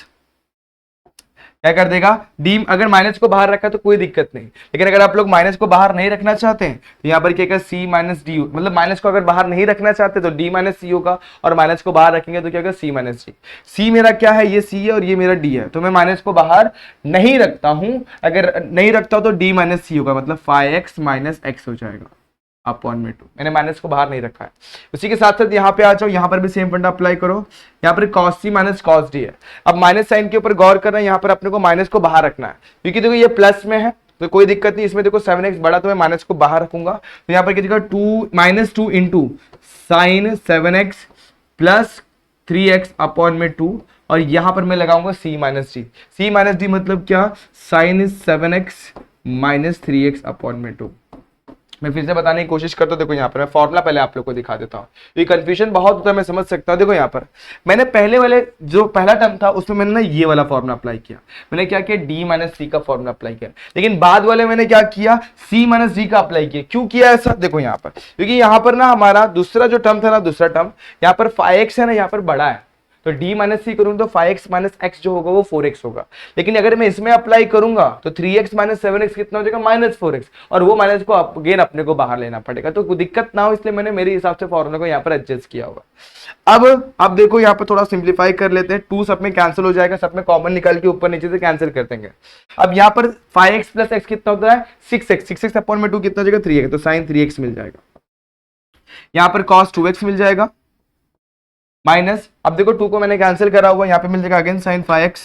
क्या कर देगा डी। अगर माइनस को बाहर रखा तो कोई दिक्कत नहीं, लेकिन अगर आप लोग माइनस को बाहर नहीं रखना चाहते हैं तो यहाँ पर क्या होगा सी माइनस डी, मतलब माइनस को अगर बाहर नहीं रखना चाहते तो डी माइनस सी होगा, और माइनस को बाहर रखेंगे तो क्या होगा सी माइनस डी। सी मेरा क्या है, ये सी है और ये मेरा डी है, तो मैं माइनस को बाहर नहीं रखता हूं, अगर नहीं रखता हूं तो डी माइनस सी होगा, मतलब 5x माइनस एक्स हो जाएगा अपॉन में 2। मैंने माइनस को बाहर नहीं रखा है। उसी के साथ साथ यहाँ पे आ जाओ, यहाँ पर भी सेम फंडा अप्लाई करो। यहाँ पर cos c minus cos d है। अब माइनस साइन के ऊपर गौर करना है, यहाँ पर अपने को माइनस को बाहर रखना है, क्योंकि देखो ये प्लस में है तो कोई दिक्कत नहीं, इसमें देखो 7x बड़ा तो मैं माइनस को बाहर रखूंगा। तो यहाँ पर क्या दिखा 2 minus 2 into sign 7x plus 3x upon में 2, और यहाँ पर मैं लगाऊंगा c minus D. c minus D मतलब क्या, sign 7x minus 3x upon में 2। मैं फिर से बताने की कोशिश करता हूं, देखो यहाँ पर मैं फॉर्मूला पहले आप लोग को दिखा देता हूँ, ये कंफ्यूजन बहुत होता है मैं समझ सकता हूँ। देखो यहाँ पर मैंने पहले वाले जो पहला टर्म था उसमें मैंने ना ये वाला फॉर्मूला अप्लाई किया, मैंने क्या किया डी माइनस सी का फॉर्मूला अप्लाई किया, लेकिन बाद वाले मैंने क्या किया सी माइनस डी का अप्लाई किया। क्यों किया ऐसा, देखो यहाँ पर, क्योंकि यहाँ पर ना हमारा दूसरा जो टर्म था ना, दूसरा टर्म यहाँ पर 5x है ना, यहाँ पर बड़ा है, तो d माइनस सी करूंगा तो 5x माइनस एक्स जो होगा वो 4x होगा। लेकिन अगर मैं इसमें अप्लाई करूंगा तो 3x माइनस 7x कितना हो जाएगा, माइनस 4x, और वो माइनस को अगेन अपने को बाहर लेना पड़ेगा, तो दिक्कत ना हो इसलिए मैंने मेरे हिसाब से फॉर्मूला को यहाँ पर एडजस्ट किया होगा। अब देखो यहाँ पर थोड़ा सिंप्लीफाई कर लेते हैं, 2 सब में कैंसिल हो जाएगा, सब में कॉमन निकाल के ऊपर नीचे से कैंसिल कर देंगे। अब यहाँ पर 5x प्लस एक्स कितना होता है 6x, 6x अपॉन में 2 कितना हो जाएगा 3x, तो साइन 3x मिल जाएगा। यहाँ पर cos 2x मिल जाएगा माइनस, अब देखो 2 को मैंने कैंसिल करा हुआ, यहाँ पे मिल जाएगा again sine 5x,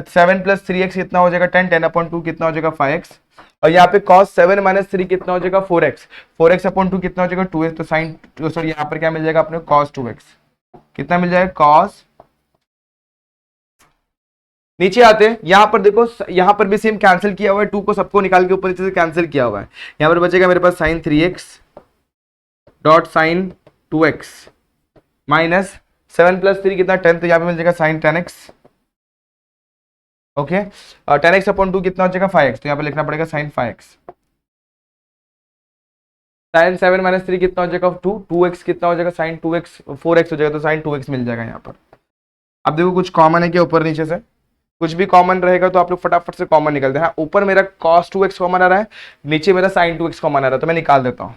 7 plus 3x कितना हो जाएगा 10, 10 अपॉन 2 कितना हो जाएगा 5x, और यहाँ पे cos 7 माइनस 3 कितना हो जाएगा 4x, 4x अपॉन 2 कितना हो जाएगा 2x, तो साइन सॉरी यहाँ पर क्या मिल जाएगा अपने cos 2x, कितना मिल जाएगा cos। नीचे आते हैं, यहाँ पर देखो यहाँ पर भी सेम कैंसिल किया हुआ है, 2 को सबको निकाल के ऊपर नीचे से कैंसिल किया हुआ है। यहाँ पर बचेगा मेरे पास sine 3x dot sine 2x minus 7 plus 3 कितना 10, तो यहाँ पे मिल जाएगा साइन 10x, ओके, और 10x अपॉन 2 कितना हो जाएगा 5x, तो यहाँ पे लिखना पड़ेगा साइन 5x। साइन 7 माइनस 3 कितना हो जाएगा 2, 2x कितना हो जाएगा साइन 2x, 4x हो जाएगा, तो साइन 2x मिल जाएगा यहाँ पर। अब देखो कुछ कॉमन है क्या ऊपर नीचे से, कुछ भी कॉमन रहेगा तो आप लोग फटाफट से कॉमन निकालते हैं। ऊपर मेरा cos 2x कॉमन आ रहा है, नीचे मेरा साइन 2x कॉमन आ रहा है, तो मैं निकाल देता हूँ।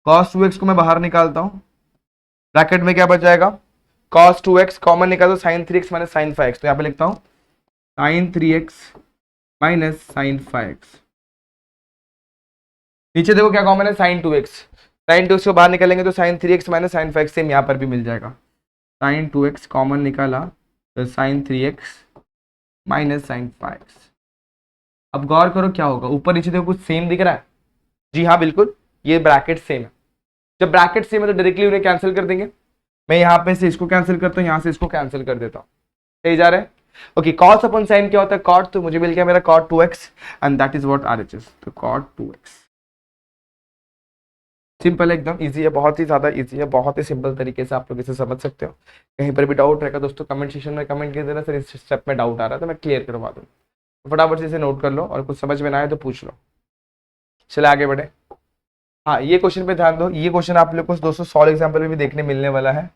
cos 2x को मैं बाहर निकालता हूँ, ब्रैकेट में क्या बच जाएगा cos 2x कॉमन निकालो, sin 3x minus sin 5x, तो यहाँ पे लिखता हूँ sin 3x minus sin 5x। नीचे देखो क्या कॉमन है, sin 2x, sin 2x को बाहर निकालेंगे तो sin 3x minus sin 5x same यहाँ पर भी मिल जाएगा। sin 2x कॉमन निकाला तो sin 3x minus sin 5x। अब गौर करो क्या होगा, ऊपर नीचे देखो कुछ सेम दिख रहा है, जी हाँ बिल्कुल, ये ब्रैकेट सेम है। जब ब्रैकेट सेम है तो डायरेक्टली उन्हें कैंसिल कर देंगे। मैं यहाँ पे से इसको कैंसिल करता हूँ, यहाँ से इसको कैंसिल कर देता हूँ, सही जा रहा है। ओके, cos अपन sin क्या होता है, cot, तो मुझे मिल गया मेरा cot 2x and that is what RHS, तो cot 2x। सिंपल है, एकदम इजी है, बहुत ही ज्यादा इजी है, बहुत ही सिंपल तरीके से आप लोग इसे समझ सकते हो। कहीं पर भी डाउट रहेगा दोस्तों कमेंट सेक्शन में कमेंट कर देना, सर इस स्टेप में डाउट आ रहा है तो मैं क्लियर करवा दूँ। फटाफट से इसे नोट कर लो और कुछ समझ में ना आए तो पूछ लो। चले आगे बढ़े। हाँ, ये क्वेश्चन पे ध्यान दो, ये क्वेश्चन आप लोग को दोस्तों सॉल्व एग्जाम्पल में भी देखने मिलने वाला है,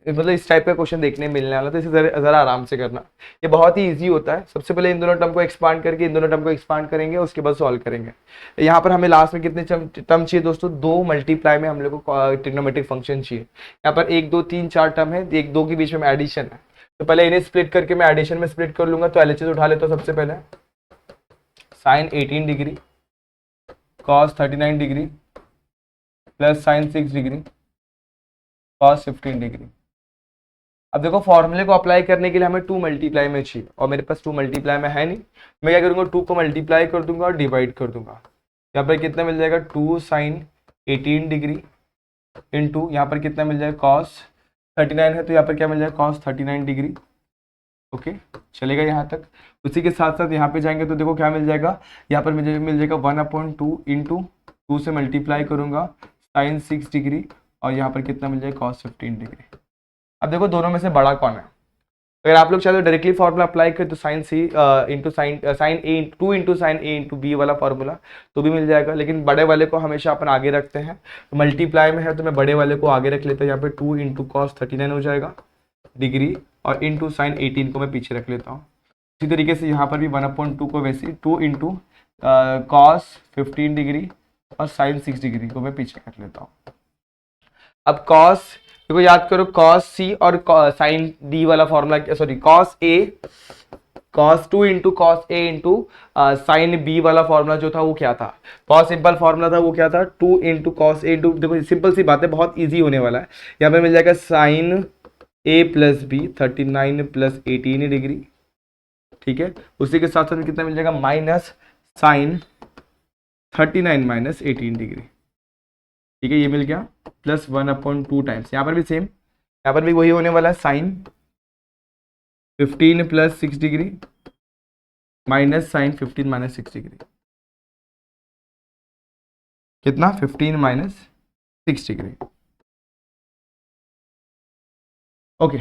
मतलब इस टाइप का क्वेश्चन देखने मिलने वाला, तो इसे जरा आराम से करना। ये बहुत ही इजी होता है। सबसे पहले इन दोनों टर्म को एक्सपांड करके इन दोनों टर्म को एक्सपांड करेंगे, उसके बाद सॉल्व करेंगे। यहाँ पर हमें लास्ट में कितने टर्म चाहिए दोस्तों, 2 मल्टीप्लाई में हम लोग को ट्रिग्नोमेट्रिक फंक्शन चाहिए। यहाँ पर 1 2 3 4 टर्म है, 1 2 के बीच में एडिशन है, तो पहले इन्हें स्प्लिट करके मैं एडिशन में स्प्लिट कर लूंगा। तो LHS उठा लेता हूँ सबसे पहले, sine 18 degree cos 39 degree plus sine 6 degree cos 15 degree. अब देखो फॉर्मूले को अप्लाई करने के लिए हमें 2 मल्टीप्लाई में चाहिए और मेरे पास 2 मल्टीप्लाई में है नहीं। मैं क्या करूंगा, 2 को मल्टीप्लाई कर दूंगा और डिवाइड कर दूंगा। यहाँ पर कितना मिल जाएगा, 2 साइन 18 डिग्री इंटू यहाँ पर कितना मिल जाएगा, कॉस 39 है तो यहाँ पर क्या मिल जाएगा, कॉस 39 डिग्री। ओके, चलेगा यहाँ तक। उसी के साथ साथ यहाँ पे जाएंगे तो देखो क्या मिल जाएगा, यहाँ पर मुझे मिल जाएगा 1/2 इंटू 2 से मल्टीप्लाई करूंगा साइन 6 डिग्री और यहाँ पर कितना मिल जाएगा, कॉस 15 डिग्री। अब देखो दोनों में से बड़ा कौन है, अगर आप लोग चाहे तो डायरेक्टली फॉर्मूला अप्लाई करें तो साइन सी इंटू साइन ए 2 इंटू साइन ए इंटू बी वाला फॉर्मूला तो भी मिल जाएगा, लेकिन बड़े वाले को हमेशा अपन आगे रखते हैं। तो मल्टीप्लाई में है तो मैं बड़े वाले को आगे रख लेता हूँ, यहाँ पे 2 इंटू कॉस 39 हो जाएगा डिग्री और इंटू साइन 18 को मैं पीछे रख लेता हूँ। इसी तरीके से यहाँ पर भी 1/2 को वैसे 2 इंटू कॉस 15 डिग्री और साइन 6 डिग्री को मैं पीछे रख लेता हूँ। अब कॉस देखो याद करो, कॉस सी और साइन डी वाला formula, sorry cos A, cos 2 into cos A into sine B वाला फॉर्मूला जो था वो क्या था, बहुत सिंपल फॉर्मूला था, वो क्या था, 2 इंटू कॉस ए इंटू, देखो सिंपल सी बात है, बहुत इजी होने वाला है। यहाँ पे मिल जाएगा sign A plus B 39 plus 18 degree, ठीक है। उसी के साथ साथ कितना मिल जाएगा, माइनस साइन 39 माइनस 18 डिग्री, ठीक है, ये मिल गया प्लस 1/2 टाइम्स, यहाँ पर भी सेम, यहाँ पर भी वही होने वाला है, sine 15 plus 6 degree minus sine 15 minus 6 degree, कितना 15 माइनस 6 डिग्री। ओके,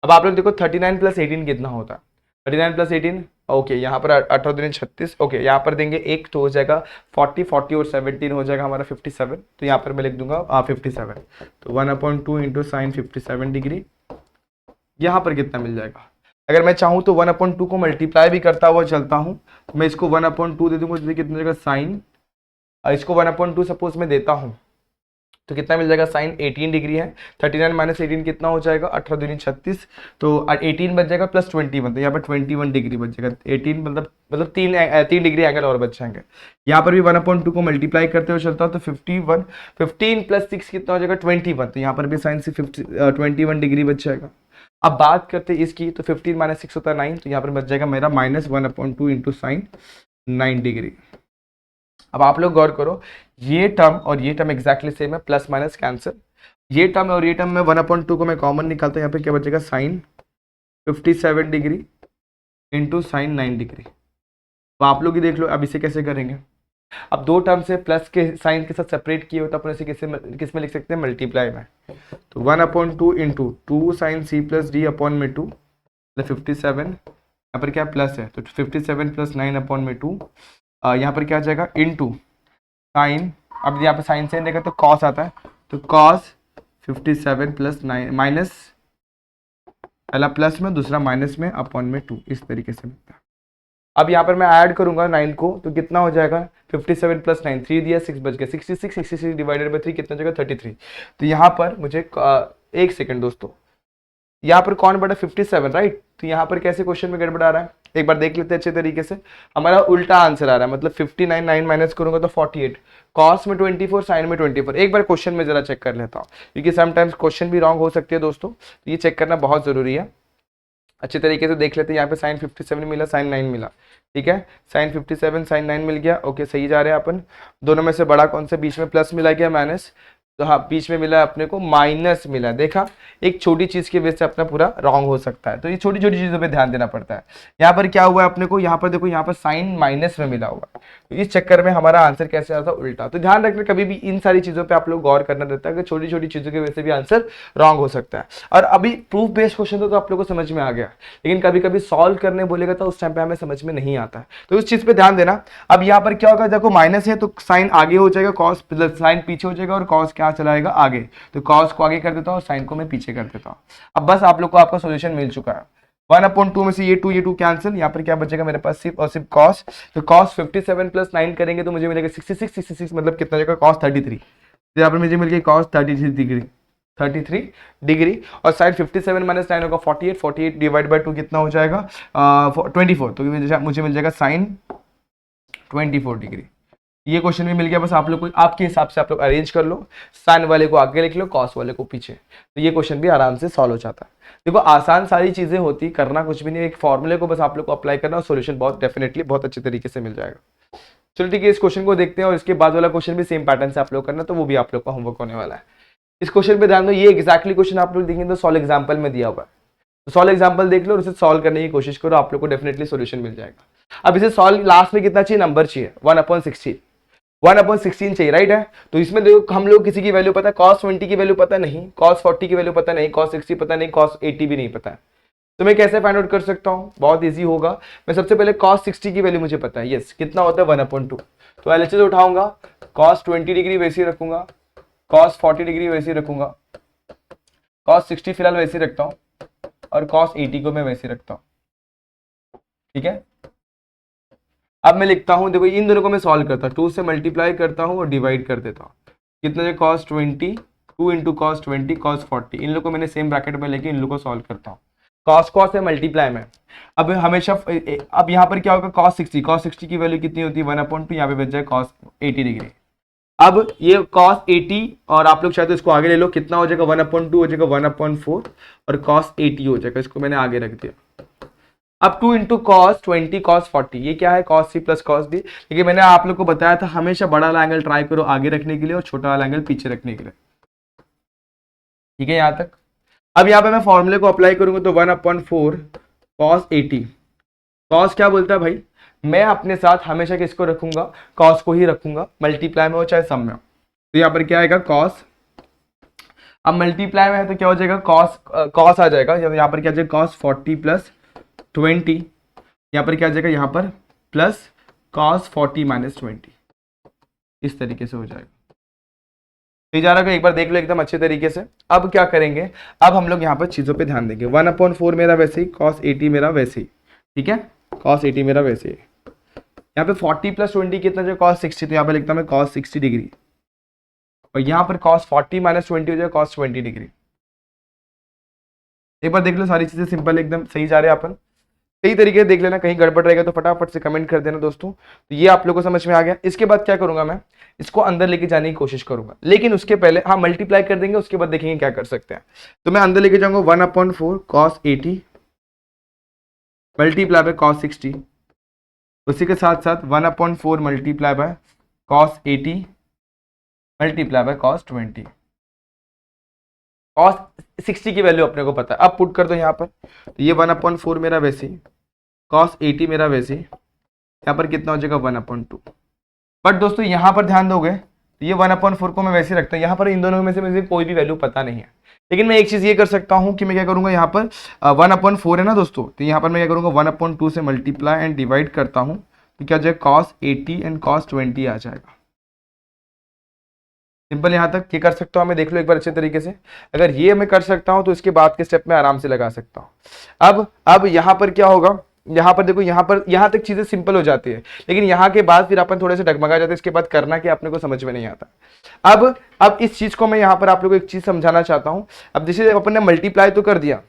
अब आप लोग देखो 39 प्लस 18 कितना होता है, 39 प्लस 18, ओके यहाँ पर 18 दूनी 36, ओके यहाँ पर देंगे एक तो हो जाएगा 40 40 और 17 हो जाएगा हमारा 57, तो यहाँ पर मैं लिख दूंगा 57, तो 1/2 इंटू साइन 57 डिग्री। यहाँ पर कितना मिल जाएगा, अगर मैं चाहूँ तो 1/2 को मल्टीप्लाई भी करता हुआ चलता हूँ, तो मैं इसको 1/2 दे दूंगा, तो कितना जाएगा साइन, इसको 1/2 सपोज मैं देता हूँ तो कितना मिल जाएगा, साइन 18 डिग्री है, 39 माइनस 18 कितना हो जाएगा, 18 दूनी 36, तो 18 बच जाएगा प्लस 21, तो यहाँ पर 21 डिग्री बच जाएगा, 18 मतलब 3 डिग्री एंगल और बच जाएंगे। यहाँ पर भी 1/2 को मल्टीप्लाई करते हुए चलता हूँ तो 51, 15 प्लस 6 कितना हो जाएगा, 21, तो यहाँ पर भी साइन से 21 डिग्री बच जाएगा। अब बात करते हैं इसकी, तो 15 माइनस 6 होता है 9, तो यहाँ पर बच जाएगा मेरा माइनस 1/2 इंटू साइन 9 डिग्री। अब आप लोग गौर करो, ये टर्म और ये टर्म एग्जैक्टली सेम है, प्लस माइनस कैंसिल, ये टर्म और ये टर्म में 1/2 को मैं कॉमन निकालता हूँ, यहाँ पे क्या बचेगा, sine 57 degree into sine 9 degree. तो आप लोग ही देख लो अब इसे कैसे करेंगे। अब दो टर्म से प्लस के साइन के साथ सेपरेट किए हो तो अपन इसे किस में लिख सकते हैं, मल्टीप्लाई में, तो 1/2 into 2 sine C plus D upon में 2 57, यहाँ पर क्या प्लस है तो 57 प्लस 9 अपॉन में 2, यहाँ पर क्या आ जाएगा इनटू साइन, अब यहाँ पे साइन से देखा तो कॉस आता है, तो कॉस 57 प्लस 9 माइनस, पहला प्लस में दूसरा माइनस में अपॉन में 2, इस तरीके से मिलता है। अब यहाँ पर मैं ऐड करूंगा 9 को, तो कितना हो जाएगा 57 प्लस 9, 3 दिया 6 बच गया, 66 डिवाइडेड बाई 3 कितना हो जाएगा 33। तो यहाँ पर मुझे एक सेकेंड दोस्तों, यहाँ पर कौन बड़ा 57, राइट। तो यहाँ पर कैसे क्वेश्चन में गड़बड़ आ रहा है, एक बार देख लेते हैं अच्छे तरीके से। हमारा उल्टा आंसर आ रहा है, मतलब 59, 9 माइनस करूंगा तो 48, कॉस में 24, साइन में 24। एक बार क्वेश्चन में जरा चेक कर लेता हूँ, क्योंकि समटाइम्स क्वेश्चन भी रॉन्ग हो सकती है दोस्तों, तो ये चेक करना बहुत जरूरी है। अच्छे तरीके से देख लेते हैं। यहाँ पे साइन 57 मिला, साइन 9 मिला, ठीक है। साइन 57 साइन 9 मिल गया, ओके सही जा रहे हैं अपन। दोनों में से बड़ा कौन सा, बीच में प्लस मिला क्या माइनस, तो हाँ बीच में मिला अपने को माइनस मिला। देखा, एक छोटी चीज की वजह से अपना पूरा रॉन्ग हो सकता है, तो ये छोटी छोटी चीजों पे ध्यान देना पड़ता है। यहाँ पर क्या हुआ है अपने को, यहाँ पर देखो, यहाँ पर साइन माइनस में मिला हुआ है, तो इस चक्कर में हमारा आंसर कैसे आता है उल्टा। तो ध्यान रखना, कभी भी इन सारी चीजों पे आप लोग गौर करना रहता है कि छोटी छोटी चीजों की वजह से भी आंसर रॉन्ग हो सकता है। और अभी प्रूफ बेस्ड क्वेश्चन तो आप लोग को समझ में आ गया, लेकिन कभी कभी सॉल्व करने बोलेगा तो उस टाइम पे हमें समझ में नहीं आता है, तो उस चीज पे ध्यान देना। अब यहाँ पर क्या होगा, देखो माइनस है तो साइन आगे हो जाएगा, कॉस प्लस साइन पीछे हो जाएगा, और कॉस क्या चला जाएगा आगे, तो कॉस को आगे कर देता हूँ और साइन को मैं पीछे कर देता हूँ। अब बस आप लोग को आपका सॉल्यूशन मिल चुका है। 1/2 में से ये 2 कैंसिल, यहाँ पर क्या बचेगा मेरे पास, सिर्फ और सिर्फ कॉस। तो कॉस 57 प्लस 9 करेंगे तो मुझे मिलेगा 66 मतलब कितना जाएगा, कॉस 33। तो यहाँ पर मुझे मिल गई कॉस 33 डिग्री। और साइन 57 माइनस 9 होगा 48 डिवाइड बाई 2 कितना हो जाएगा 24, तो मुझे मिल जाएगा साइन 24 डिग्री। ये क्वेश्चन भी मिल गया। बस आप लोग को आपके हिसाब से आप लोग अरेंज कर लो, साइन वाले को आगे लिख लो, कॉस वाले को पीछे, तो ये क्वेश्चन भी आराम से सॉल्व हो जाता है। देखो आसान सारी चीजें होती, करना कुछ भी नहीं, एक फॉर्मूले को बस आप लोग को अप्लाई करना और सॉल्यूशन बहुत डेफिनेटली बहुत अच्छे तरीके से मिल जाएगा। चलो ठीक है, इस क्वेश्चन को देखते हैं, और इसके बाद वाला क्वेश्चन भी सेम पैटर्न से आप लोग करना, तो वो भी आप लोग का होमवर्क होने वाला है। इस क्वेश्चन पे ध्यान दो, ये एक्जैक्टली क्वेश्चन आप लोग देखेंगे तो सॉल्व एग्जाम्पल में दिया हुआ है, तो सॉल्व एग्जाम्पल देख लो और उसे सॉल्व करने की कोशिश करो, आप लोग को डेफिनेटली सॉल्यूशन मिल जाएगा। अब इसे सॉल्व लास्ट में कितना चाहिए, नंबर चाहिए 1/16, 1/16 चाहिए, राइट है। तो इसमें देखो हम लोग किसी की वैल्यू पता है, cos 20 की वैल्यू पता नहीं, cos 40 की वैल्यू पता नहीं, cos 60 पता नहीं, cos 80 भी नहीं पता है, तो मैं कैसे फाइंड आउट कर सकता हूँ, बहुत इजी होगा। मैं सबसे पहले cos 60 की वैल्यू मुझे पता है, यस कितना होता है 1/2, तो एलएचएस उठाऊंगा, cos 20 डिग्री वैसे ही रखूंगा, cos 40 डिग्री वैसे ही रखूंगा, cos 60 फिलहाल वैसे ही रखता हूँ, और cos 80 को मैं वैसे ही रखता हूँ, ठीक है। अब मैं लिखता हूं, देखो इन दोनों को मैं सॉल्व करता हूं, 2 से मल्टीप्लाई करता हूं और डिवाइड कर देता हूं, कितना है cos 20, 2 इंटू cos 20 cos 40, इन लोगों को मैंने सेम ब्रैकेट में लेके इन लोगों को सॉल्व करता हूं, cos है मल्टीप्लाई में। अब हमेशा अब यहाँ पर क्या होगा, cos 60 की वैल्यू कितनी होती है 1/2, यहाँ पे बच जाए cos 80 डिग्री। अब ये cos 80 और आप लोग चाहे तो इसको आगे ले लो, कितना हो जाएगा 1/2 हो जाएगा 1/4, और cos 80 हो जाएगा, इसको मैंने आगे रख दिया। अब 2 इंटू cos 20 cos 40, ये क्या है cos C plus cos D, लेकिन मैंने आप लोग को बताया था हमेशा बड़ा वाला एंगल ट्राई करो आगे रखने के लिए और छोटा वाला एंगल पीछे रखने के लिए, ठीक है यहाँ तक। अब यहाँ पे मैं फॉर्मूले को अप्लाई करूंगा तो 1/4 cos 80, cos क्या बोलता है भाई, मैं अपने साथ हमेशा किसको रखूंगा, cos को ही रखूंगा, मल्टीप्लाई में हो चाहे सम में हो, तो यहाँ पर क्या आएगा cos, अब मल्टीप्लाई में है तो क्या हो जाएगा cos आ जाएगा, यहाँ पर क्या जाएगा cos 40 प्लस 20, यहाँ पर क्या आ जाएगा, यहाँ पर प्लस cos 40 माइनस 20, इस तरीके से हो जाएगा। जा रहा है, एक बार देख लो एकदम अच्छे तरीके से। अब क्या करेंगे, अब हम लोग यहाँ पर चीजों पे ध्यान देंगे, 1/4 मेरा वैसे ही, cos 80 मेरा वैसे ही, ठीक है, cos 80 मेरा वैसे ही। यहाँ पे 40 प्लस 20 कितना जो cos 60, तो यहाँ पे लिखता हूँ मैं cos 60 डिग्री, और यहाँ पर cos 40 माइनस 20 हो जाएगा cos 20 डिग्री। एक बार देख लो, सारी चीजें सिंपल एकदम सही जा रहे हैं अपन, सही तरीके से देख लेना, कहीं गड़बड़ रहेगा तो फटाफट से कमेंट कर देना दोस्तों। तो ये आप लोगों को समझ में आ गया। इसके बाद क्या करूंगा, मैं इसको अंदर लेके जाने की कोशिश करूंगा, लेकिन उसके पहले हाँ मल्टीप्लाई कर देंगे, उसके बाद देखेंगे क्या कर सकते हैं। तो मैं अंदर लेके जाऊंगा 1/4 cos 80 मल्टीप्लाई बाय cos 60, उसी के साथ साथ 1/4 multiply by cos 80 multiply by cos 20। cos 60 की वैल्यू अपने को पता है, अब पुट कर दो यहाँ पर, तो ये 1/4 मेरा वैसे ही, cos 80 मेरा वैसे ही, यहाँ पर कितना हो जाएगा 1/2। बट दोस्तों यहाँ पर ध्यान दोगे तो ये 1/4 को मैं वैसे रखता हूँ, यहाँ पर इन दोनों में से मुझे कोई भी वैल्यू पता नहीं है, लेकिन मैं एक चीज ये कर सकता हूँ कि मैं क्या करूंगा, यहाँ पर 1/4 है ना दोस्तों, तो यहाँ पर मैं क्या करूंगा 1/2 से मल्टीप्लाई एंड डिवाइड करता हूँ, तो क्या जाएगा cos 80 एंड cos 20 आ जाएगा। सिंपल यहाँ तक ये कर सकता हूँ मैं, देख लो एक बार अच्छे तरीके से। अगर ये मैं कर सकता हूँ तो इसके बाद के स्टेप में आराम से लगा सकता हूँ। अब यहाँ पर क्या होगा, यहाँ पर देखो, यहाँ तक चीजें सिंपल हो जाती है, लेकिन यहाँ के बाद फिर अपन थोड़े से डगमगा जाते हैं, इसके बाद करना क्या अपने को समझ में नहीं आता। अब इस चीज को मैं यहाँ पर आप लोगों को एक चीज समझाना चाहता हूँ। अब जैसे अपन ने मल्टीप्लाई तो कर दिया,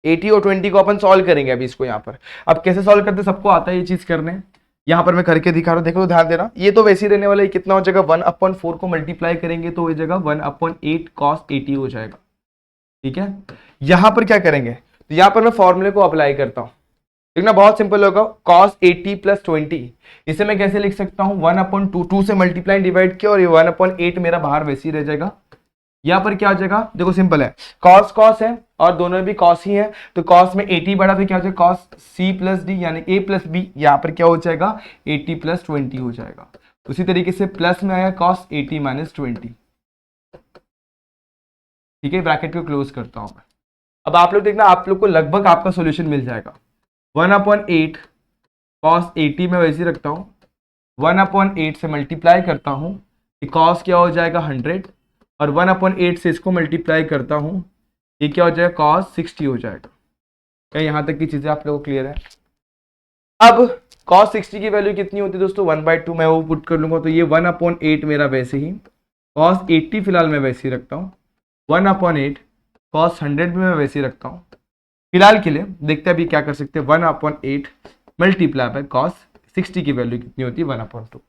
80 और 20 को अपन सॉल्व करेंगे अभी इसको यहाँ पर। अब कैसे सॉल्व करते सबको आता है ये चीज करने, यहाँ पर मैं करके दिखा रहा हूँ, देखो ध्यान देना। ये तो वैसे ही रहने वाला है, कितना हो जाएगा 1/4 को मल्टीप्लाई करेंगे तो हो जाएगा 1/8 cos 80 हो जाएगा। ठीक है, यहां पर क्या करेंगे, तो यहां पर मैं फॉर्मूले को अप्लाई करता हूं। देखना बहुत सिंपल होगा, cos 80 + 20 इसे मैं कैसे लिख सकता हूं 1/2, 2 से मल्टीप्लाई डिवाइड किया और ये 1/8 मेरा बाहर वैसे ही रह जाएगा। यहां पर क्या हो जाएगा, देखो सिंपल है, cos cos है और दोनों भी cos ही है, तो cos में 80 बढ़ा तो क्या हो जाएगा cos c + d यानी a + b, यहां पर क्या हो जाएगा 80 + 20 हो जाएगा। उसी तरीके से प्लस में आया cos 80 - 20। ठीक है, ब्रैकेट को क्लोज करता हूं मैं। अब आप लोग देखना, आप लोग को लगभग आपका सॉल्यूशन मिल जाएगा। 1/8 cos 80 में वैसे ही रखता हूं, 1/8 से मल्टीप्लाई करता हूं, cos क्या हो जाएगा 100 और 1/8 से इसको मल्टीप्लाई करता हूं, ये क्या हो जाएगा cos 60 हो जाएगा। क्या यहां तक की चीजें आप लोगों को क्लियर है? अब cos 60 की वैल्यू कितनी होती है दोस्तों 1/2, मैं वो पुट कर लूंगा तो ये 1/8 मेरा वैसे ही, cos 80 फिलहाल मैं वैसे ही रखता हूँ, 1/8 cos 100 भी मैं वैसे ही रखता हूँ फिलहाल के लिए। देखते हैं अभी क्या कर सकते हैं, 1/8 मल्टीप्लाई बाय cos 60 की वैल्यू कितनी होती है 1/2।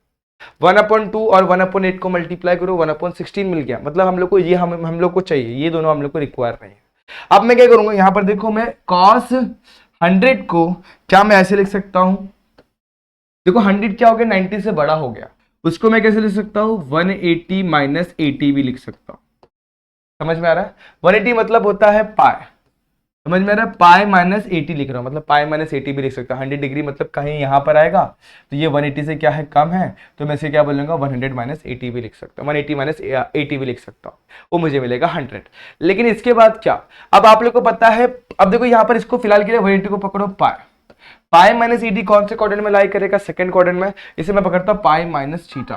1/2 और 1/8 को मल्टीप्लाई करो 1/16 मिल गया, मतलब हम लोग को ये हम लोग को चाहिए, ये दोनों हम लोग को रिक्वायर नहीं है। अब मैं क्या करूंगा, यहां पर देखो मैं cos 100 को क्या मैं ऐसे लिख सकता हूं, देखो 100 क्या हो गया 90 से बड़ा हो गया, उसको मैं कैसे लिख सकता हूं 180 - 80 भी लिख सकता हूं। समझ में आ रहा है, 180 मतलब होता है पाई, समझ में आ रहा है, पाई -80 लिख रहा हूं, मतलब पाई -80 भी लिख सकता हूं। 100 डिग्री मतलब कहीं यहां पर आएगा तो ये 180 से क्या है कम है, तो मैं इसे क्या बोलूंगा 100 - 80 भी लिख सकता हूं, 180 - 80 भी लिख सकता हूं, वो मुझे मिलेगा 100। लेकिन इसके बाद क्या, अब आप लोग को पता है, अब देखो यहां पर इसको फिलहाल के लिए 180 को पकड़ो, पाई -80 कौन से क्वाड्रेंट में लाई करेगा, सेकंड क्वाड्रेंट में, इसे मैं पकड़ता हूं पाई -थीटा,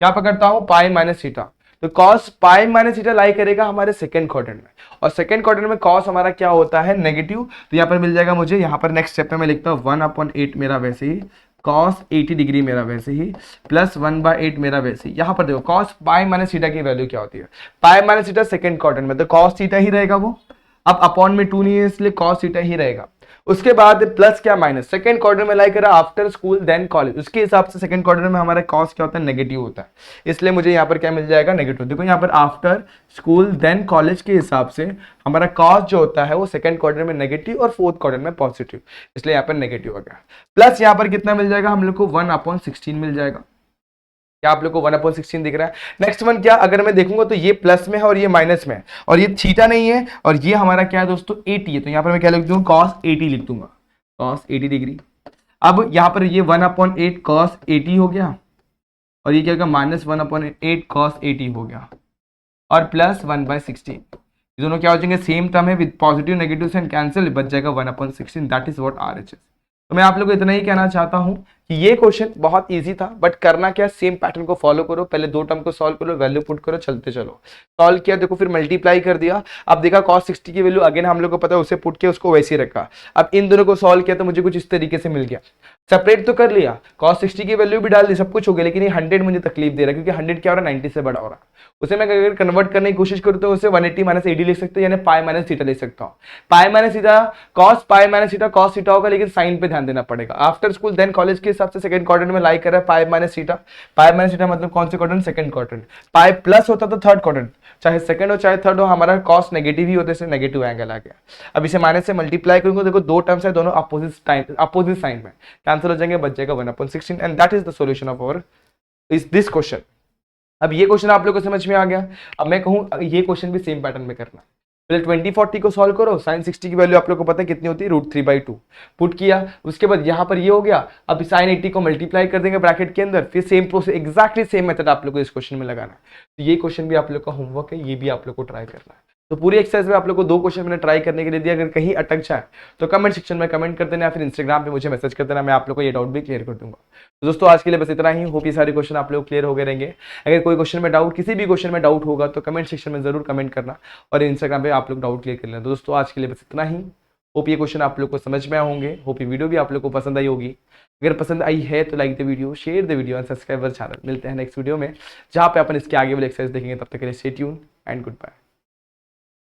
क्या पकड़ता हूं पाई -थीटा, तो cos पाई -थीटा लाई करेगा हमारे सेकंड क्वाड्रेंट में, और सेकंड क्वाड्रेंट में cos हमारा क्या होता है नेगेटिव, तो यहाँ पर मिल जाएगा मुझे, यहाँ पर नेक्स्ट स्टेप में मैं लिखता हूँ 1/8 मेरा वैसे ही, cos 80 डिग्री मेरा वैसे ही, प्लस 1/8 मेरा वैसे ही। यहाँ पर देखो cos पाई -थीटा की वैल्यू क्या होती है, पाई -थीटा सेकंड क्वाड्रेंट में, तो cos थीटा ही रहेगा वो, अब अपॉन में 2 नहीं है इसलिए cos थीटा ही रहेगा। उसके बाद प्लस क्या माइनस, सेकंड क्वार्टर में लाई करा आफ्टर स्कूल देन कॉलेज, उसके हिसाब से सेकंड क्वार्टर में हमारा कॉस्ट क्या होता है नेगेटिव होता है, इसलिए मुझे यहाँ पर क्या मिल जाएगा नेगेटिव। देखो यहाँ पर आफ्टर स्कूल देन कॉलेज के हिसाब से हमारा कॉस्ट जो होता है वो सेकंड क्वार्टर में नेगेटिव और फोर्थ क्वार्टर में पॉजिटिव, इसलिए यहाँ पर नेगेटिव हो गया। प्लस यहाँ पर कितना मिल जाएगा हम लोग को 1/16 मिल जाएगा, क्या आप लोग को 1/16 दिख रहा है। नेक्स्ट वन क्या, अगर मैं देखूंगा तो ये प्लस में है और ये माइनस में है और ये थीटा नहीं है और ये हमारा क्या है दोस्तों 80 है, तो यहाँ पर मैं क्या लिख दूंगा cos 80 लिख दूंगा, cos 80 डिग्री। अब यहाँ पर ये 1/8 cos 80 हो गया और ये क्या होगा -1/8 cos 80 हो गया और प्लस 1/16, ये दोनों क्या हो जाएंगे सेम टर्म है, विद पॉजिटिव नेगेटिव से कैंसिल, बच जाएगा 1/16, दैट इज व्हाट RHS। तो मैं आप लोगों को इतना ही कहना चाहता हूं कि ये क्वेश्चन बहुत इजी था, बट करना क्या, सेम पैटर्न को फॉलो करो, पहले 2 टर्म को सॉल्व करो, वैल्यू पुट करो, चलते चलो। सॉल्व किया देखो, फिर मल्टीप्लाई कर दिया, अब देखा cos 60 की वैल्यू अगेन हम लोग को पता है, उसे पुट किया, उसको वैसे ही रखा। अब इन दोनों को सॉल्व किया तो मुझे कुछ इस तरीके से मिल गया, सेपरेट तो कर लिया, cos 60 की वैल्यू भी डाल दी, सब कुछ हो गया, लेकिन ये 100 मुझे तकलीफ दे रहा है, क्योंकि 100 क्या हो रहा है 90 से बड़ा हो रहा है। उसे मैं अगर कन्वर्ट करने की कोशिश करूँ तो उसे 180 - 80 लिख सकते हो, यानी पाई -थीटा लिख सकता हूँ। पाई -थीटा cos पाई -थीटा cos थीटा होगा, लेकिन साइन पे ध्यान देना पड़ेगा। आफ्टर स्कूल देन कॉलेज के हिसाब से सेकंड क्वाड्रेंट में लाई कर रहा है पाई -थीटा, पाई -थीटा मतलब कौन से quadrant, second quadrant. Pi plus होता तो थर्ड क्वाड्रेंट, चाहे सेकंड हो चाहे थर्ड हो, हमारा cos नेगेटिव ही होता है, इसलिए नेगेटिव एंगल आ गया। अब इसे माइनस से मल्टीप्लाई करूंगा, देखो 2 टर्म्स है, दोनों अपोजिट साइन में कैंसिल हो जाएंगे, बच जाएगा 1/16, and that is the solution of our this question. अब ये क्वेश्चन आप लोगों को समझ में आ गया। अब मैं कहूं ये क्वेश्चन भी सेम पैटर्न में करना, पहले 20/40 को सॉल्व करो, sin 60 की वैल्यू आप लोगों को पता है कितनी होती है, √3/2 पुट किया, उसके बाद यहाँ पर ये हो गया। अब sin 80 को मल्टीप्लाई कर देंगे ब्रैकेट के अंदर, फिर same process, exactly same method आप लोग को इस क्वेश्चन में लगाना है। तो ये क्वेश्चन भी आप लोग का होमवर्क है, ये भी आप लोग को ट्राई करना है। तो पूरी एक्सरसाइज में आप लोग को 2 क्वेश्चन मैंने ट्राई करने के लिए दिया, अगर कहीं अटक जाए तो कमेंट सेक्शन में कमेंट कर देना, या फिर इंस्टाग्राम पे मुझे मैसेज कर देना, मैं आप लोग को ये डाउट भी क्लियर कर दूंगा। तो दोस्तों आज के लिए बस इतना ही, होप ये सारे क्वेश्चन आप लोग क्लियर हो गए रहेंगे। अगर कोई क्वेश्चन में डाउट, किसी भी क्वेश्चन में डाउट होगा तो कमेंट सेक्शन में जरूर कमेंट करना, और इंस्टाग्राम पे आप लोग डाउट क्लियर कर लेना। तो दोस्तों आज के लिए बस इतना ही, होप ये क्वेश्चन आप लोग को समझ में आए होंगे, होप ये वीडियो भी आप लोग को पसंद आई होगी। अगर पसंद आई है तो like the video, share the video and subscribe our channel. मिलते हैं नेक्स्ट वीडियो में, जहाँ पे अपन इसके आगे वाले एक्सरसाइज देखेंगे। तब तक के लिए stay tune and good bye.